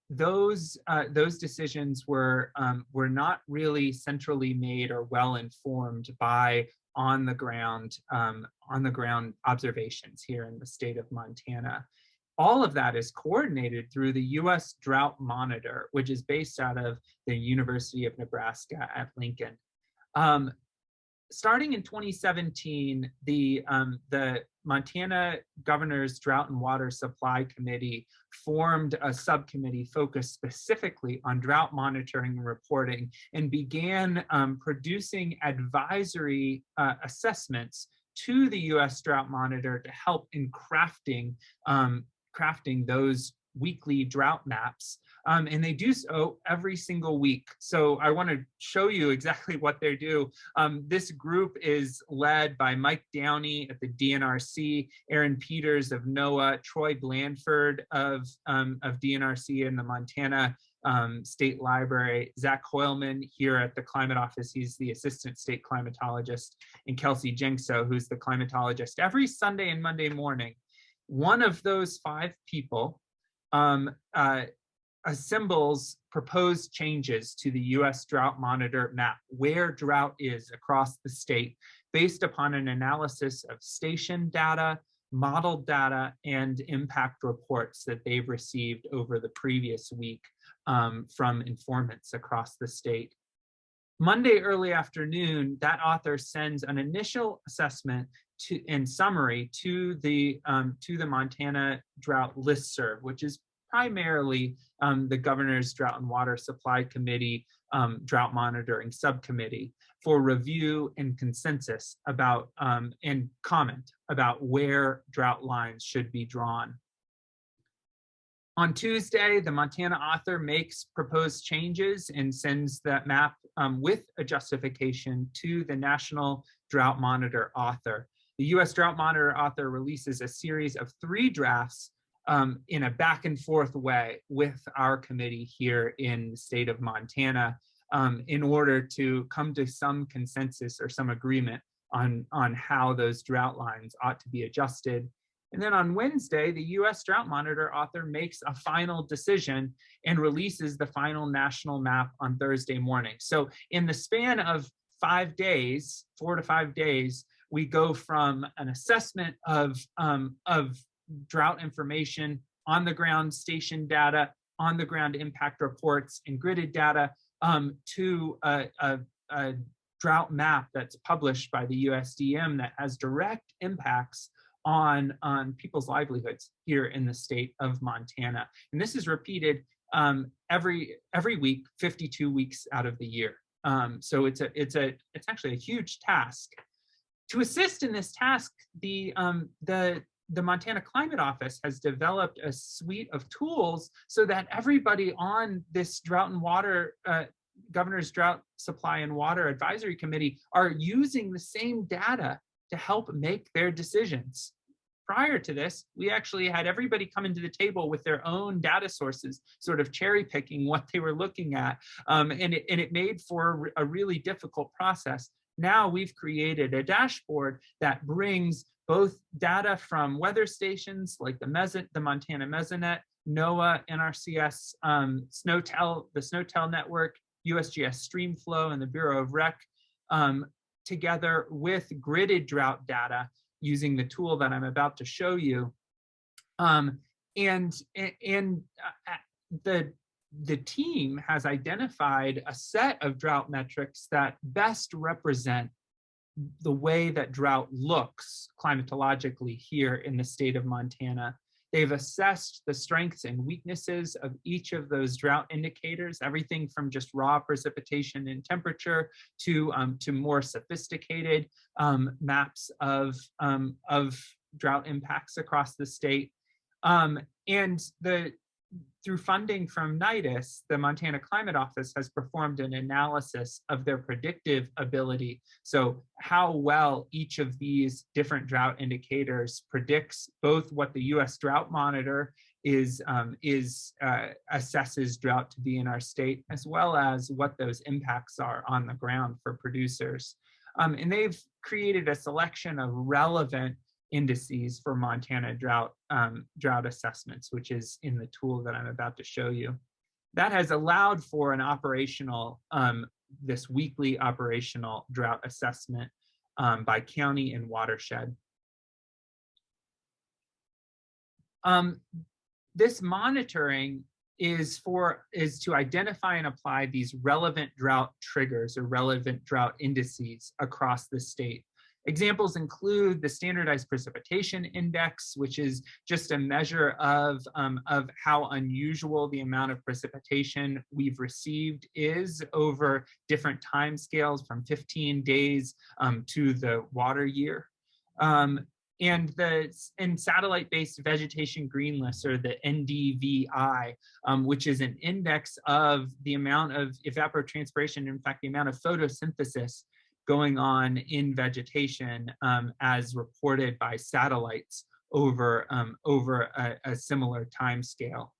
B: those decisions were not really centrally made or well informed by on the ground observations here in the state of Montana. All of that is coordinated through the U.S. Drought Monitor, which is based out of the University of Nebraska at Lincoln. Starting in 2017, the Montana Governor's Drought and Water Supply Committee formed a subcommittee focused specifically on drought monitoring and reporting, and began producing advisory assessments to the U.S. Drought Monitor to help in crafting those weekly drought maps. And they do so every single week. So I want to show you exactly what they do. This group is led by Mike Downey at the DNRC, Aaron Peters of NOAA, Troy Blandford of DNRC and the Montana State Library, Zach Hoylman here at the Climate Office, he's the assistant state climatologist, and Kelsey Jenkso, who's the climatologist. Every Sunday and Monday morning, one of those 5 people assembles proposed changes to the U.S. Drought Monitor map, where drought is across the state, based upon an analysis of station data, modeled data, and impact reports that they've received over the previous week from informants across the state. Monday early afternoon, that author sends an initial assessment and summary to the Montana Drought Listserv, which is primarily the Governor's Drought and Water Supply Committee Drought Monitoring Subcommittee, for review and consensus about and comment about where drought lines should be drawn. On Tuesday, the Montana author makes proposed changes and sends that map with a justification to the National Drought Monitor author. The U.S. Drought Monitor author releases a series of 3 drafts in a back and forth way with our committee here in the state of Montana in order to come to some consensus or some agreement on how those drought lines ought to be adjusted. And then on Wednesday, the U.S. Drought Monitor author makes a final decision and releases the final national map on Thursday morning. So in the span of 5 days, 4 to 5 days, we go from an assessment of drought information, on the ground station data, on the ground impact reports, and gridded data to a drought map that's published by the USDM that has direct impacts on people's livelihoods here in the state of Montana. And this is repeated every week, 52 weeks out of the year. So it's actually a huge task. To assist in this task, the Montana Climate Office has developed a suite of tools so that everybody on this Drought and Water, Governor's Drought Supply and Water Advisory Committee are using the same data to help make their decisions. Prior to this, we actually had everybody come into the table with their own data sources, sort of cherry picking what they were looking at, and it made for a really difficult process. Now we've created a dashboard that brings both data from weather stations like the Montana Mesonet, NOAA, NRCS, the Snowtel network, USGS Streamflow, and the Bureau of Rec, together with gridded drought data using the tool that I'm about to show you. The team has identified a set of drought metrics that best represent the way that drought looks climatologically here in the state of Montana. They've assessed the strengths and weaknesses of each of those drought indicators, everything from just raw precipitation and temperature to more sophisticated maps of drought impacts across the state. Through funding from NIDIS, the Montana Climate Office has performed an analysis of their predictive ability. So how well each of these different drought indicators predicts both what the U.S. Drought Monitor assesses drought to be in our state, as well as what those impacts are on the ground for producers. And they've created a selection of relevant indices for Montana drought assessments, which is in the tool that I'm about to show you. that has allowed for an operational, this weekly operational drought assessment by county and watershed. This monitoring is to identify and apply these relevant drought triggers or relevant drought indices across the state. Examples include the Standardized Precipitation Index, which is just a measure of how unusual the amount of precipitation we've received is over different time scales from 15 days to the water year. And satellite-based vegetation green lists, or the NDVI, which is an index of the amount of evapotranspiration, in fact, the amount of photosynthesis going on in vegetation as reported by satellites over a similar time scale.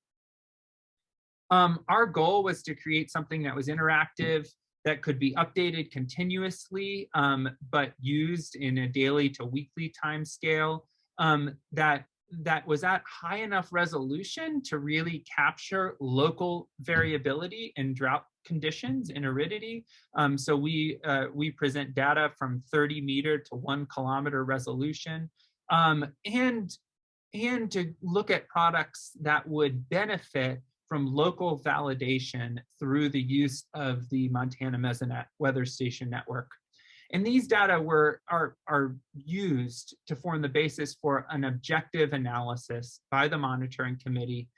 B: Our goal was to create something that was interactive, that could be updated continuously, but used in a daily to weekly time scale, that was at high enough resolution to really capture local variability in drought conditions and aridity. So we present data from 30 meter to 1 kilometer resolution, and to look at products that would benefit from local validation through the use of the Montana Mesonet weather station network. And these data are used to form the basis for an objective analysis by the monitoring committee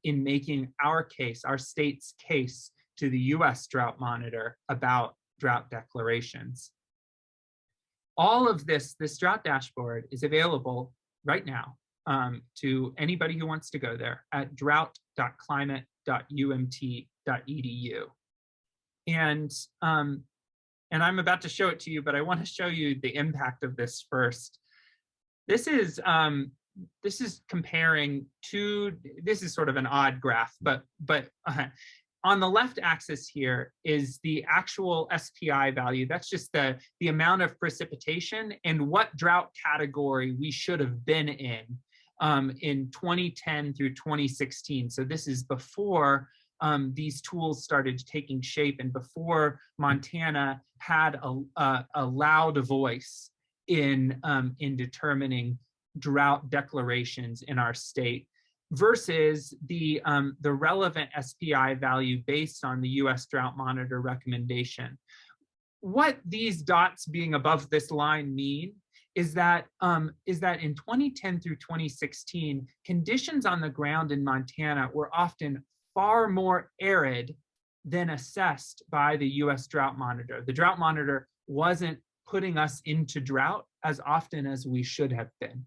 B: in making our case, our state's case, to the US Drought Monitor about drought declarations. All of this drought dashboard is available right now to anybody who wants to go there at drought.climate.umt.edu. And I'm about to show it to you, but I want to show you the impact of this first. This is comparing two, this is sort of an odd graph, but on the left axis here is the actual SPI value. That's just the amount of precipitation and what drought category we should have been in 2010 through 2016. So this is before these tools started taking shape and before Montana had a loud voice in determining drought declarations in our state, versus the relevant SPI value based on the US Drought Monitor recommendation. What these dots being above this line mean is that in 2010 through 2016, conditions on the ground in Montana were often far more arid than assessed by the US Drought Monitor. The Drought Monitor wasn't putting us into drought as often as we should have been.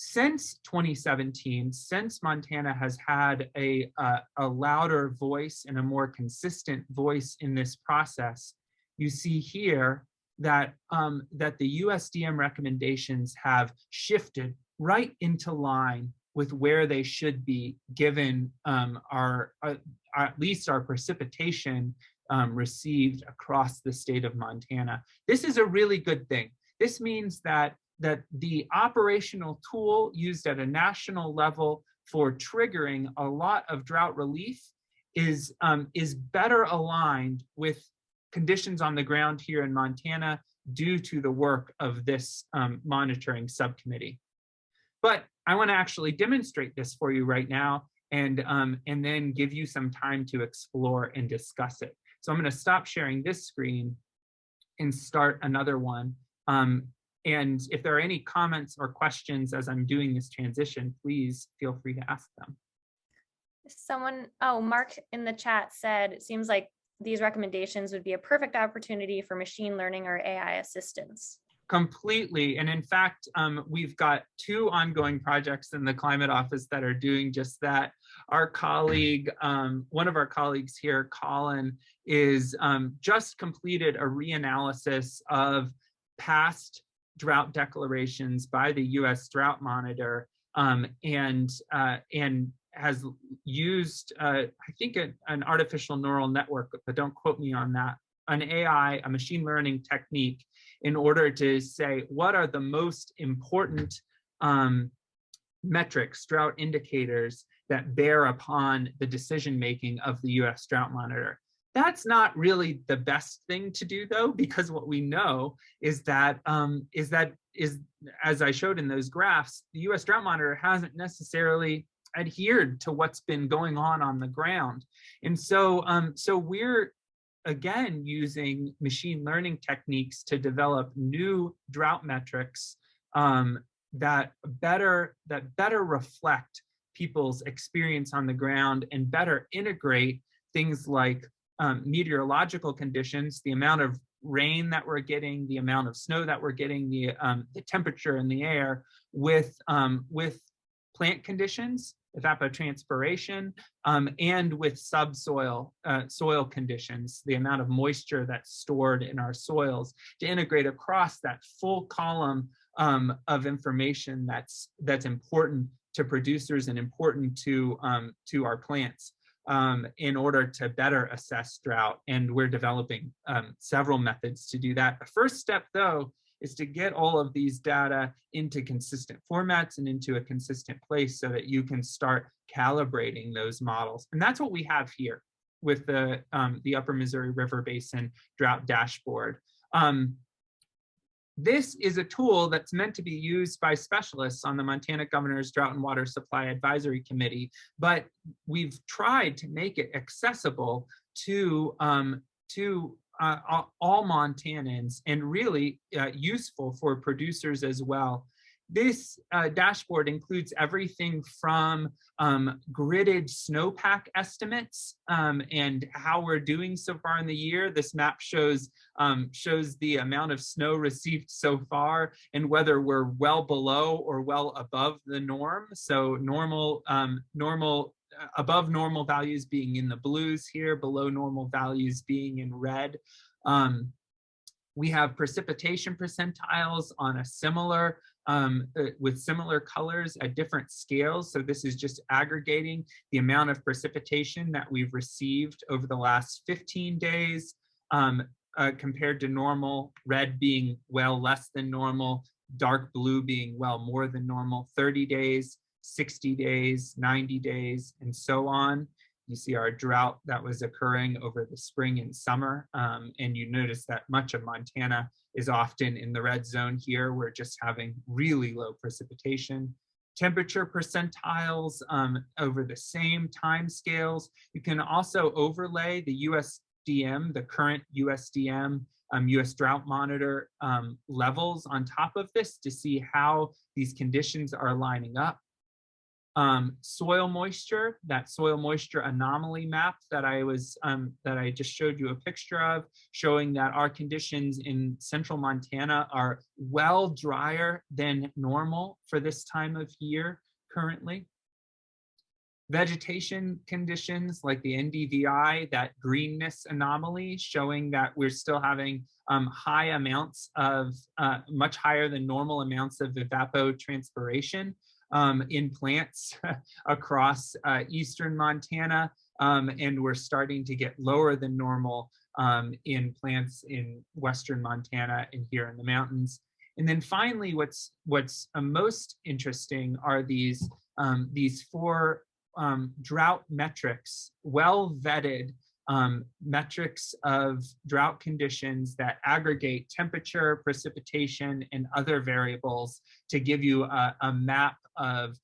B: Since 2017, since Montana has had a louder voice and a more consistent voice in this process, you see here that the USDM recommendations have shifted right into line with where they should be, given at least our precipitation received across the state of Montana. This is a really good thing. This means that the operational tool used at a national level for triggering a lot of drought relief is better aligned with conditions on the ground here in Montana due to the work of this monitoring subcommittee. But I want to actually demonstrate this for you right now, and then give you some time to explore and discuss it. So I'm going to stop sharing this screen and start another one. And if there are any comments or questions as I'm doing this transition, please feel free to ask them.
A: Mark in the chat said, it seems like these recommendations would be a perfect opportunity for machine learning or AI assistance.
B: Completely. And in fact, we've got 2 ongoing projects in the climate office that are doing just that. Our colleague, one of our colleagues here, Colin, is just completed a reanalysis of past drought declarations by the US Drought Monitor, and has used, I think, an artificial neural network, but don't quote me on that, an AI, a machine learning technique, in order to say what are the most important metrics, drought indicators that bear upon the decision-making of the US Drought Monitor. That's not really the best thing to do, though, because what we know is that, as I showed in those graphs, the US Drought Monitor hasn't necessarily adhered to what's been going on the ground. And so, so we're, again, using machine learning techniques to develop new drought metrics that better reflect people's experience on the ground and better integrate things like meteorological conditions, the amount of rain that we're getting, the amount of snow that we're getting, the temperature in the air, with plant conditions, evapotranspiration, and with subsoil soil conditions, the amount of moisture that's stored in our soils, to integrate across that full column of information that's important to producers and important to our plants, in order to better assess drought. And we're developing several methods to do that. The first step, though, is to get all of these data into consistent formats and into a consistent place so that you can start calibrating those models. And that's what we have here with the Upper Missouri River Basin Drought Dashboard. This is a tool that's meant to be used by specialists on the Montana Governor's Drought and Water Supply Advisory Committee, but we've tried to make it accessible to all Montanans, and really useful for producers as well. This dashboard includes everything from gridded snowpack estimates and how we're doing so far in the year. This map shows the amount of snow received so far and whether we're well below or well above the norm. So above normal values being in the blues here, below normal values being in red. We have precipitation percentiles on a similar, with similar colors at different scales. So this is just aggregating the amount of precipitation that we've received over the last 15 days compared to normal, red being well less than normal, dark blue being well more than normal, 30 days, 60 days, 90 days, and so on. You see our drought that was occurring over the spring and summer. And you notice that much of Montana is often in the red zone here. We're just having really low precipitation. Temperature percentiles over the same time scales. You can also overlay the USDM, the current USDM, US Drought Monitor levels on top of this to see how these conditions are lining up. Soil moisture, that soil moisture anomaly map that I just showed you a picture of, showing that our conditions in central Montana are well drier than normal for this time of year currently. Vegetation conditions like the NDVI, that greenness anomaly, showing that we're still having high amounts of, much higher than normal amounts of evapotranspiration in plants across eastern Montana, and we're starting to get lower than normal in plants in western Montana and here in the mountains. And then finally, what's most interesting are these four drought metrics, well vetted metrics of drought conditions that aggregate temperature, precipitation, and other variables to give you a map of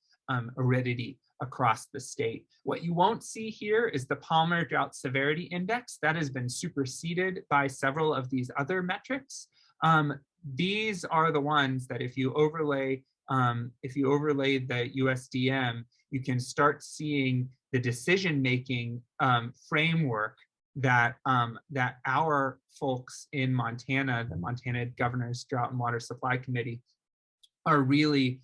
B: aridity across the state. What you won't see here is the Palmer Drought Severity Index. That has been superseded by several of these other metrics. These are the ones that if you overlay the USDM, you can start seeing the decision-making framework that our folks in Montana, the Montana Governor's Drought and Water Supply Committee, are really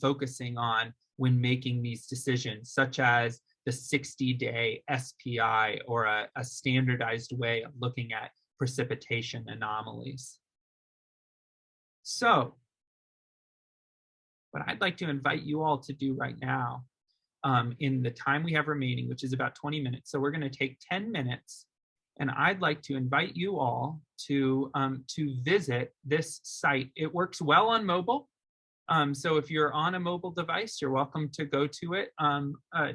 B: focusing on when making these decisions, such as the 60-day SPI, or a standardized way of looking at precipitation anomalies. So what I'd like to invite you all to do right now, in the time we have remaining, which is about 20 minutes. So we're going to take 10 minutes, and I'd like to invite you all to visit this site. It works well on mobile. So if you're on a mobile device, you're welcome to go to it,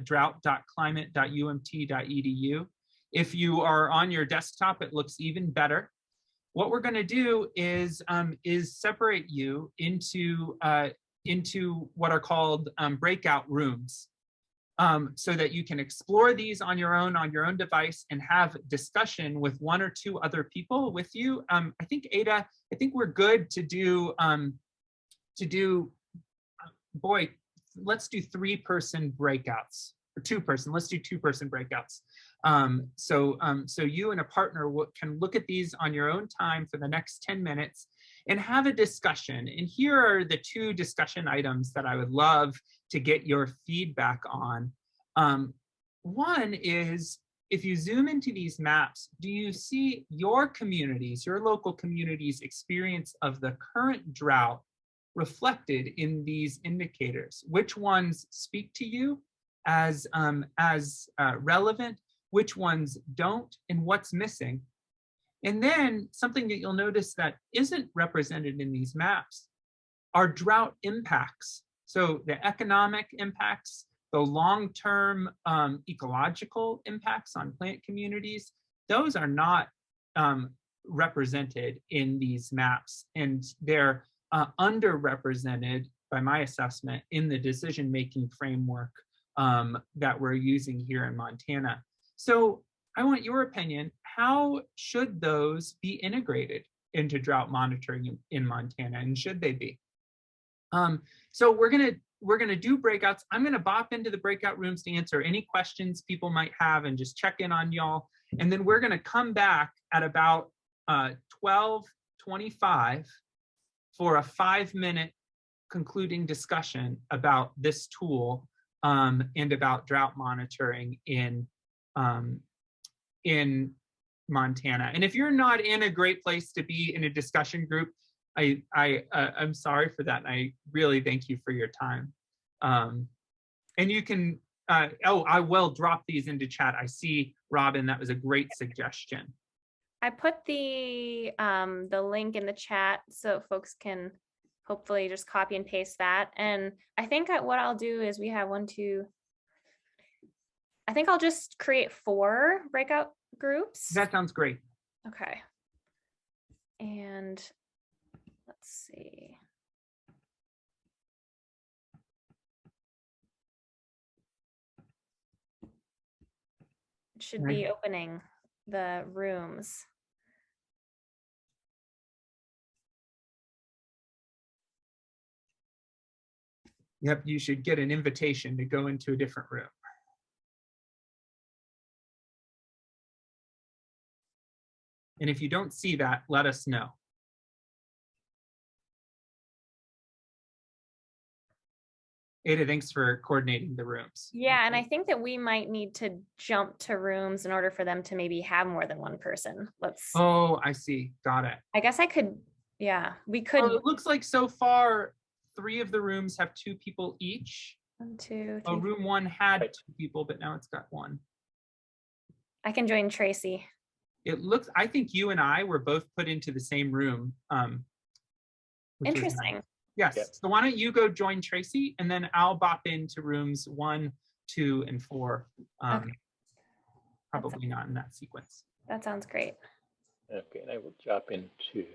B: drought.climate.umt.edu. If you are on your desktop, it looks even better. What we're going to do is separate you into what are called breakout rooms, so that you can explore these on your own device and have discussion with one or two other people with you. I think Ada, I think we're good to do boy, let's do 3-person breakouts, or 2-person. Let's do 2-person breakouts. So you and a partner can look at these on your own time for the next 10 minutes and have a discussion. And here are the 2 discussion items that I would love to get your feedback on. One is, if you zoom into these maps, do you see your communities, your local communities' experience of the current drought reflected in these indicators? Which ones speak to you as relevant, which ones don't, and what's missing? And then something that you'll notice that isn't represented in these maps are drought impacts. So the economic impacts, the long-term ecological impacts on plant communities, those are not represented in these maps, and they're underrepresented, by my assessment, in the decision-making framework that we're using here in Montana. So I want your opinion. How should those be integrated into drought monitoring in Montana, and should they be? So we're gonna do breakouts. I'm gonna bop into the breakout rooms to answer any questions people might have and just check in on y'all. And then we're gonna come back at about 12:25 for a 5-minute concluding discussion about this tool and about drought monitoring in Montana. And if you're not in a great place to be in a discussion group, I'm sorry for that. And I really thank you for your time. And you can, I will drop these into chat. I see, Robin, that was a great suggestion.
A: I put the link in the chat so folks can hopefully just copy and paste that. And I think what I'll do is we have 1, 2. I think I'll just create 4 breakout groups.
B: That sounds great.
A: Okay. And let's see. It should be opening the rooms.
B: Yep, you should get an invitation to go into a different room. And if you don't see that, let us know. Ada, thanks for coordinating the rooms.
A: Yeah, and I think that we might need to jump to rooms in order for them to maybe have more than one person.
B: Oh, I see. Got it.
A: I guess I could, yeah, we could.
B: Well, it looks like so far 3 of the rooms have 2 people each.
A: 1, 2, 3.
B: Oh, room 1 had 2 people, but now it's got 1.
A: I can join Tracy.
B: It looks, I think you and I were both put into the same room.
A: Interesting.
B: Nice. Yes. Yep. So why don't you go join Tracy, and then I'll bop into rooms 1, 2, and 4.
A: Okay.
B: Probably not in that sequence.
A: That sounds great.
D: Okay, and I will drop into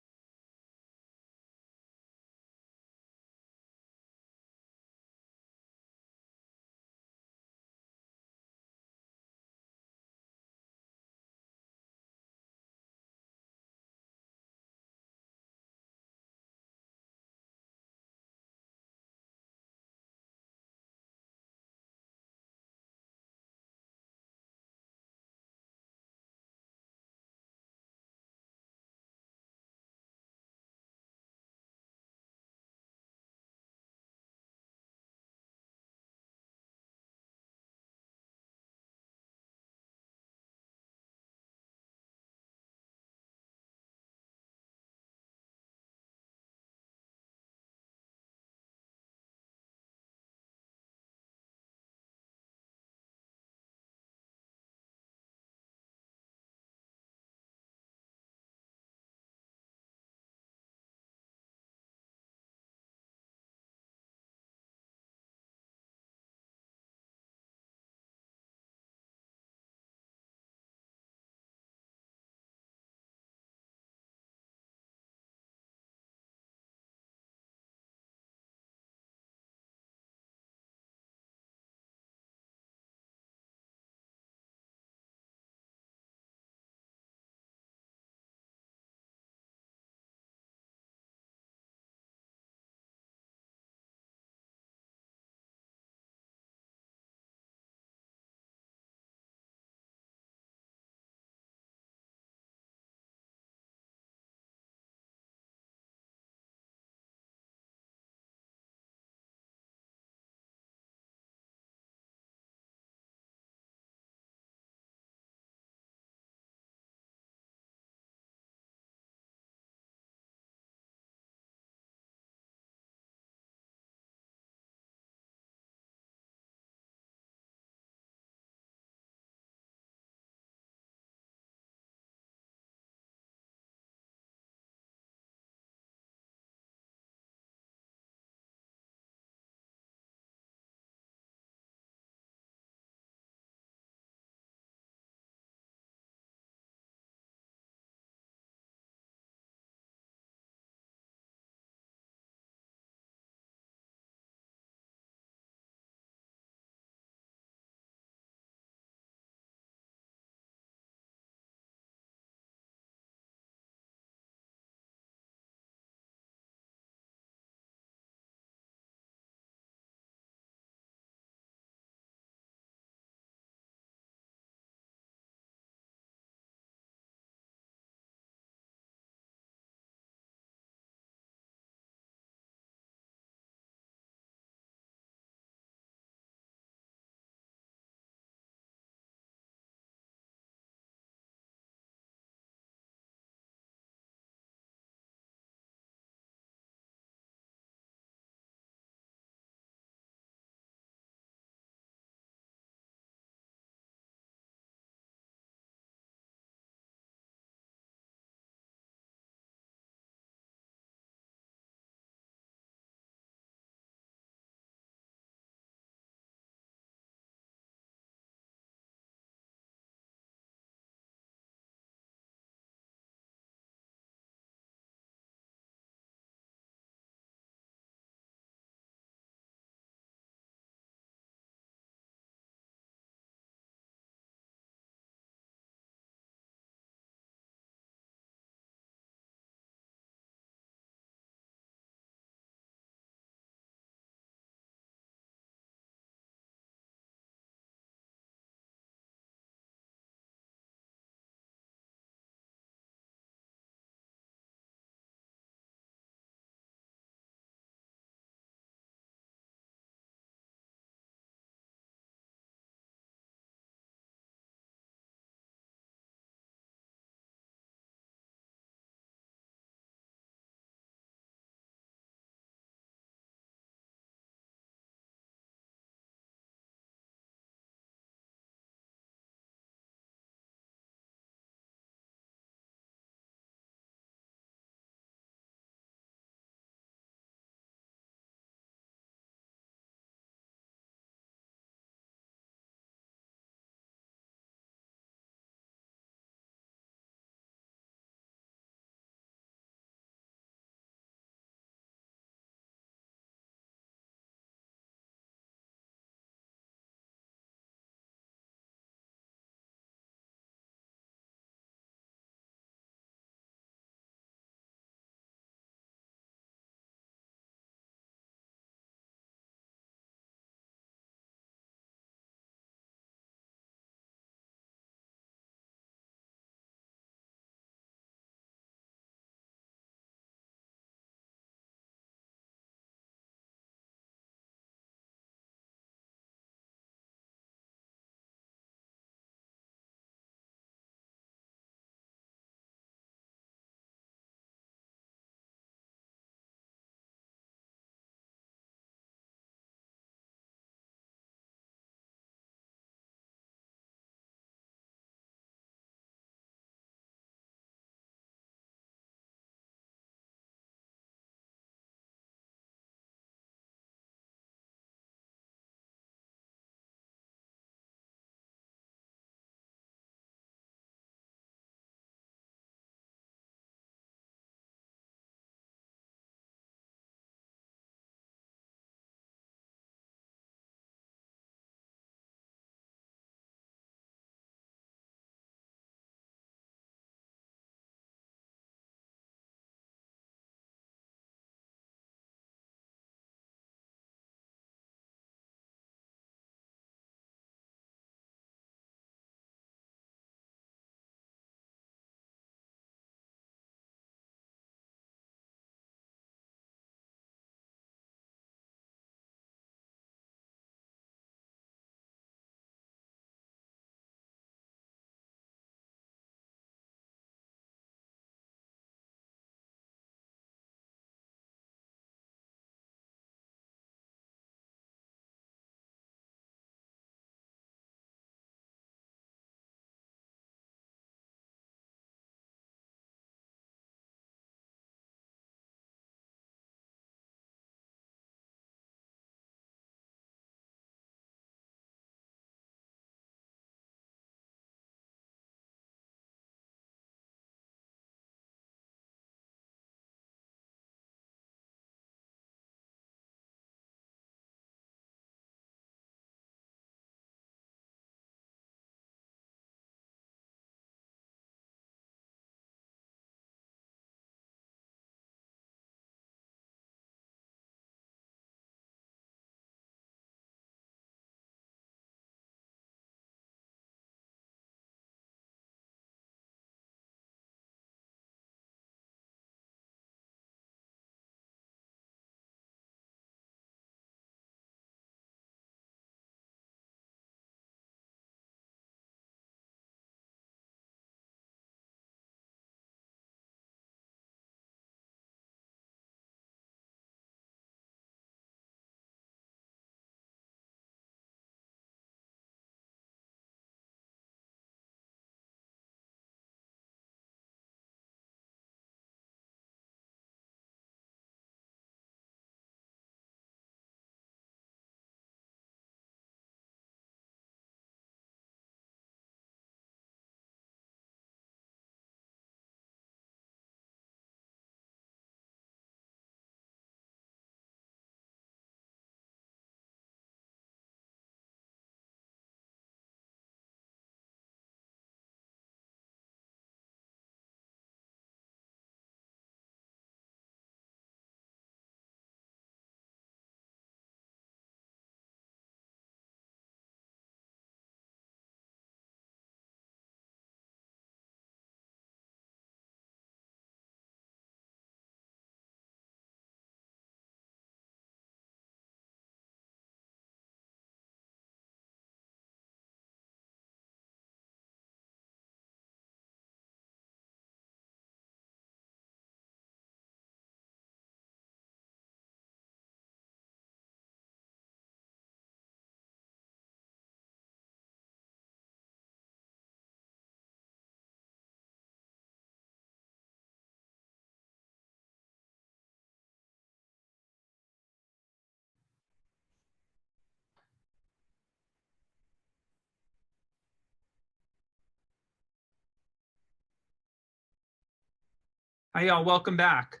B: Hi, y'all. Welcome back.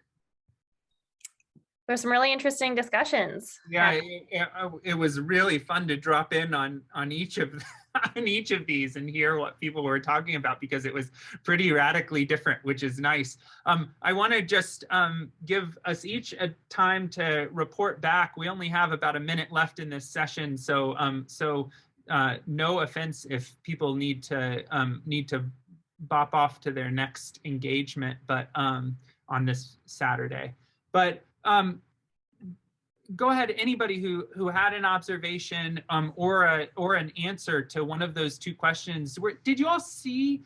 A: There's some really interesting discussions.
B: Yeah, it was really fun to drop in on each of on each of these and hear what people were talking about, because it was pretty radically different, which is nice. I want to just give us each a time to report back. We only have about a minute left in this session, so no offense if people need to bop off to their next engagement, but on this Saturday. But go ahead, anybody who had an observation or an answer to one of those two questions. Did you all see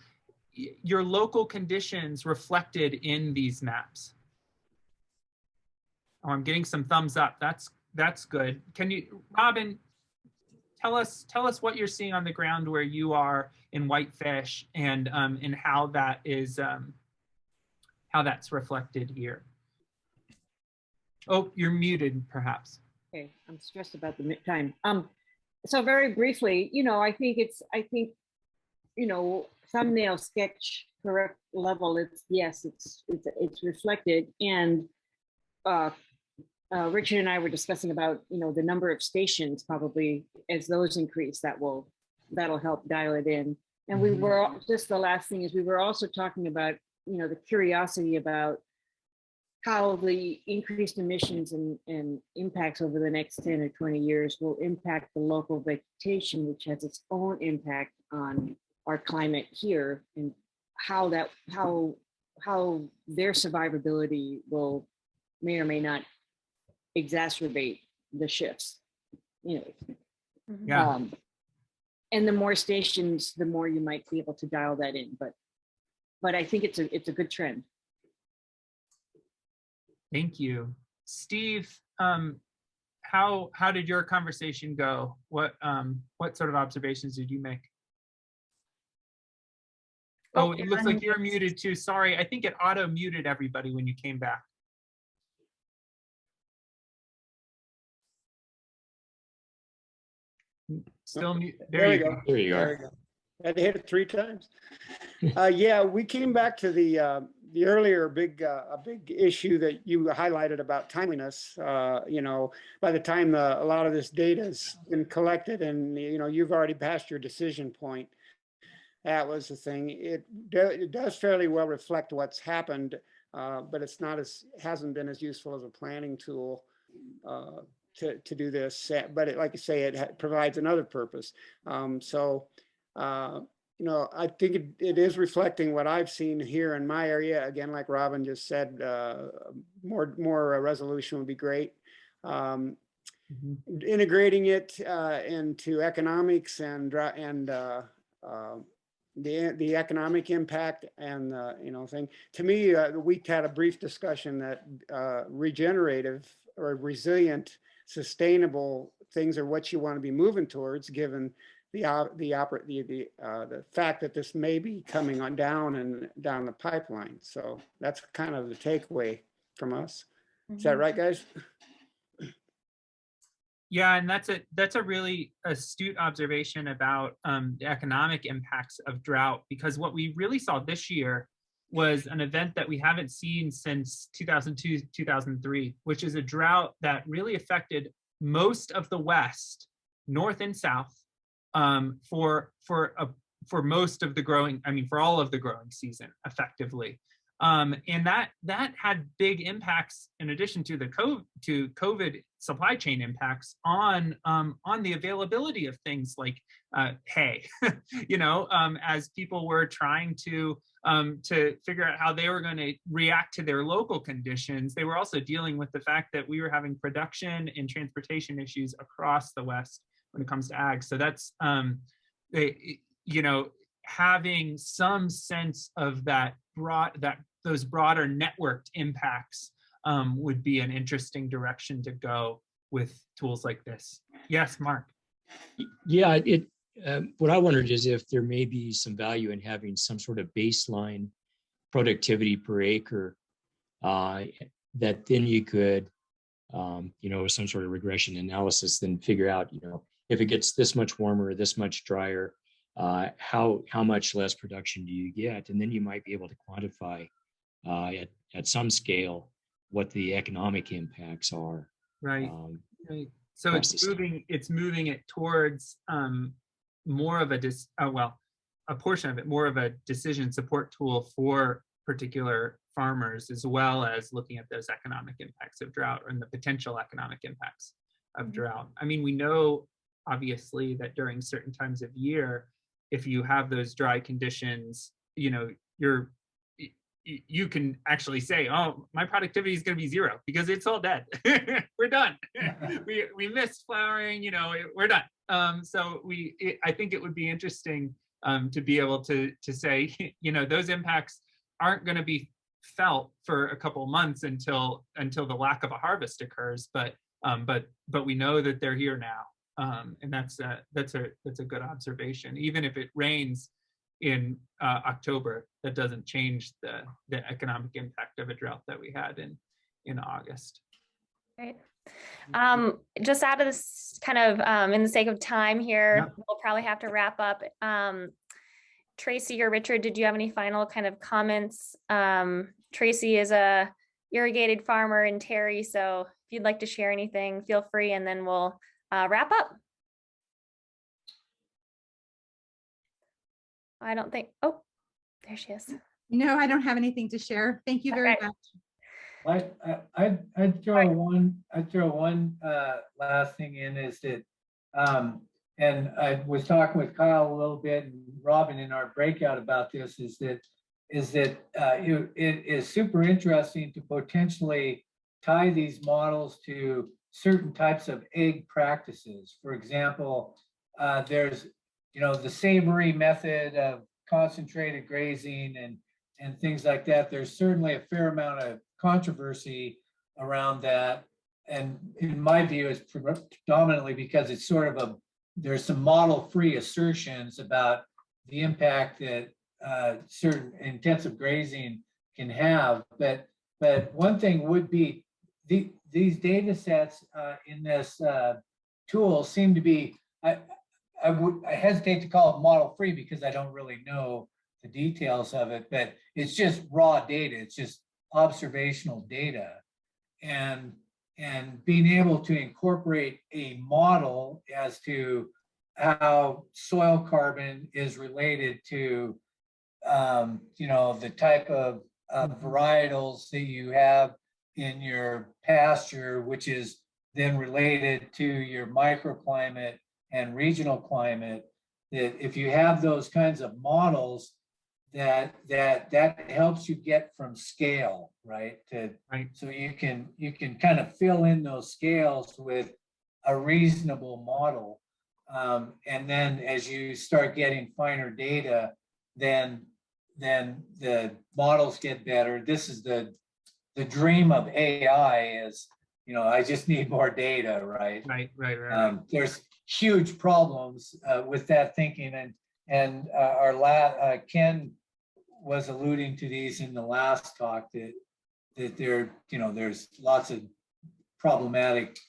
B: your local conditions reflected in these maps? Oh, I'm getting some thumbs up. That's good. Can you, Robin, tell us what you're seeing on the ground where you are in Whitefish, and how that is how that's reflected here. Oh, you're muted, perhaps.
E: Okay, I'm stressed about the time. So very briefly, I think thumbnail sketch correct level. It's reflected, and Richard and I were discussing about the number of stations, probably as those increase, that'll help dial it in. And we were just, the last thing is, we were also talking about the curiosity about how the increased emissions and impacts over the next 10 or 20 years will impact the local vegetation, which has its own impact on our climate here, and how their survivability may or may not exacerbate the shifts.
B: Yeah.
E: And the more stations, the more you might be able to dial that in. But I think it's a good trend.
B: Thank you. Steve, how did your conversation go? What sort of observations did you make? Oh, it looks like you're muted too. Sorry, I think it auto muted everybody when you came back. Still mute.
F: There you go.
D: There you go.
F: I had to hit it 3 times. Yeah, we came back to the earlier big issue that you highlighted about timeliness. By the time a lot of this data has been collected, and you've already passed your decision point. That was the thing. It does fairly well reflect what's happened, but hasn't been as useful as a planning tool to do this. But like you say, it provides another purpose. I think it is reflecting what I've seen here in my area. Again, like Robin just said, more resolution would be great. Integrating it into economics and the economic impact and thing. To me, we had a brief discussion that regenerative or resilient, sustainable things are what you want to be moving towards, given the fact that this may be coming on down the pipeline. So that's kind of the takeaway from us. Is that right, guys?
B: Yeah, and that's a really astute observation about the economic impacts of drought, because what we really saw this year was an event that we haven't seen since 2002, 2003, which is a drought that really affected most of the West, North and South, for most of the growing, for all of the growing season, effectively. And that had big impacts, in addition to the COVID supply chain impacts, on the availability of things like hay. As people were trying to figure out how they were going to react to their local conditions, they were also dealing with the fact that we were having production and transportation issues across the West when it comes to ag. So that's having some sense of those broader networked impacts would be an interesting direction to go with tools like this. Yes, Mark.
G: Yeah, what I wondered is if there may be some value in having some sort of baseline productivity per acre that then you could, some sort of regression analysis, then figure out, if it gets this much warmer, this much drier, how much less production do you get? And then you might be able to quantify at some scale what the economic impacts are.
B: Right. Right. So
G: across the state.
B: it's moving it towards more of a a portion of it, more of a decision support tool for particular farmers, as well as looking at those economic impacts of drought and the potential economic impacts of drought. I mean, we know obviously that during certain times of year, if you have those dry conditions, you know, you can actually say, oh, my productivity is going to be 0 because it's all dead. We're done. we missed flowering, you know, we're done. So I think it would be interesting to be able to say, you know, those impacts aren't going to be felt for a couple of months until the lack of a harvest occurs, but we know that they're here now, and that's a good observation. Even if it rains in October, that doesn't change the economic impact of a drought that we had in August.
A: Right. Just out of this kind of in the sake of time here, we'll probably have to wrap up. Tracy or Richard, did you have any final kind of comments? Tracy is a irrigated farmer in Terry, so if you'd like to share anything, feel free, and then we'll wrap up. I don't think, oh, there she is.
H: No, I don't have anything to share. Thank you very much.
I: I'd throw one last thing in is that, and I was talking with Kyle a little bit and Robin in our breakout about this, is that it is super interesting to potentially tie these models to certain types of egg practices. For example, there's, you know, the savory method of concentrated grazing and things like that. There's certainly a fair amount of controversy around that. And in my view, it's predominantly because it's sort of there's some model-free assertions about the impact that certain intensive grazing can have. But one thing would be these data sets in this tool seem to be, I hesitate to call it model-free because I don't really know the details of it, but it's just raw data. It's just observational data. And being able to incorporate a model as to how soil carbon is related to, you know, the type of varietals that you have in your pasture, which is then related to your microclimate and regional climate, that if you have those kinds of models, that helps you get from scale, right? So you can kind of fill in those scales with a reasonable model. And then as you start getting finer data, then the models get better. This is the dream of AI is, you know, I just need more data, right? Right. There's huge problems with that thinking, and our Ken was alluding to these in the last talk, that there, you know, there's lots of problematic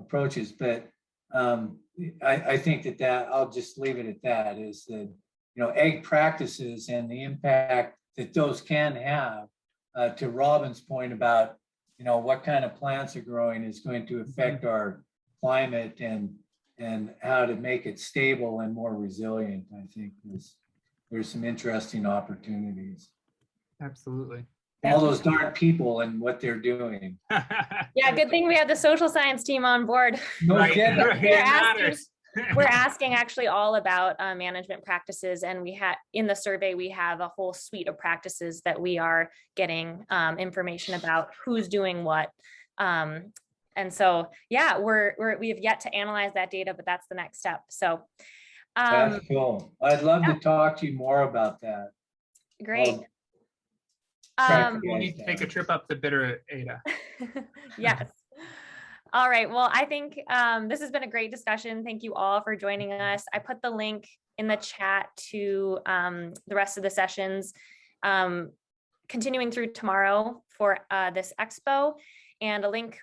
I: approaches, but I think that I'll just leave it at that, is that, you know, egg practices and the impact that those can have, to Robin's point about, you know, what kind of plants are growing is going to affect our climate, and how to make it stable and more resilient. I think there's some interesting opportunities.
B: Absolutely.
I: All those darn people and what they're doing.
A: Yeah, good thing we have the social science team on board.
I: No kidding.
A: We're asking actually all about management practices, and we had in the survey we have a whole suite of practices that we are getting information about who's doing what. And so, yeah, we have yet to analyze that data, but that's the next step. So
I: that's cool. I'd love to talk to you more about that.
A: Great.
B: We'll need to take a trip up the bitter, Ada.
A: Yes. All right. Well, I think this has been a great discussion. Thank you all for joining us. I put the link in the chat to the rest of the sessions continuing through tomorrow for this expo, and a link